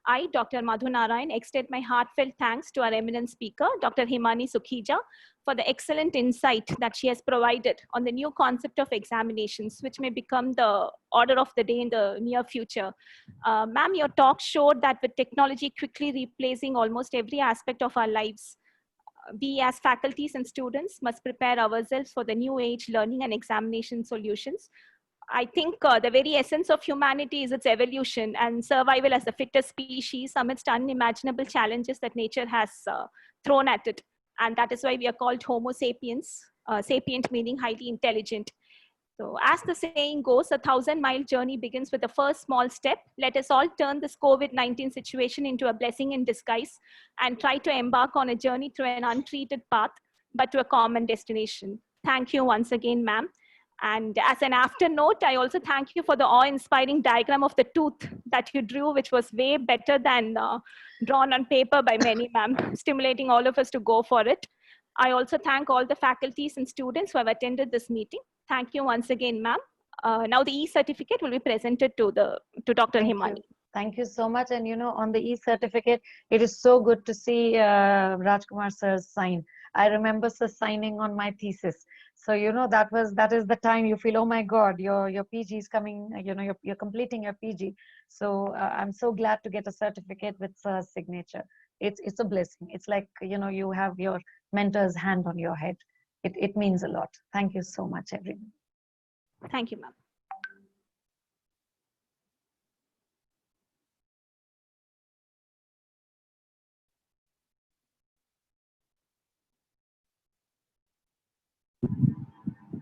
I, Dr. Madhu Narayan, extend my heartfelt thanks to our eminent speaker, Dr. Hemani Sukhija, for the excellent insight that she has provided on the new concept of examinations, which may become the order of the day in the near future. Ma'am, your talk showed that with technology quickly replacing almost every aspect of our lives, we as faculties and students must prepare ourselves for the new age learning and examination solutions. I think the very essence of humanity is its evolution and survival as the fittest species amidst unimaginable challenges that nature has thrown at it. And that is why we are called Homo sapiens, sapient meaning highly intelligent. So as the saying goes, 1,000-mile journey begins with the first small step. Let us all turn this COVID-19 situation into a blessing in disguise and try to embark on a journey through an untreated path, but to a common destination. Thank you once again, ma'am. And as an afternote, I also thank you for the awe-inspiring diagram of the tooth that you drew, which was way better than drawn on paper by many, ma'am, stimulating all of us to go for it. I also thank all the faculties and students who have attended this meeting. Thank you once again, ma'am. Now the e-certificate will be presented to Dr. Hemani. Thank you so much. And on the e-certificate, it is so good to see Rajkumar sir's sign. I remember sir signing on my thesis. So that is the time you feel, oh my God, your PG is coming. You're completing your PG. So I'm so glad to get a certificate with sir's signature. It's a blessing. It's like you have your mentor's hand on your head. It means a lot. Thank you so much, everyone. Thank you, ma'am.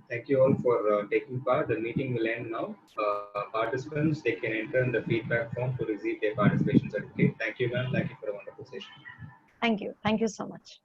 Thank you all for taking part. The meeting will end now. Participants, they can enter in the feedback form to receive their participation certificate. Thank you, ma'am. Thank you for a wonderful session. Thank you. Thank you so much.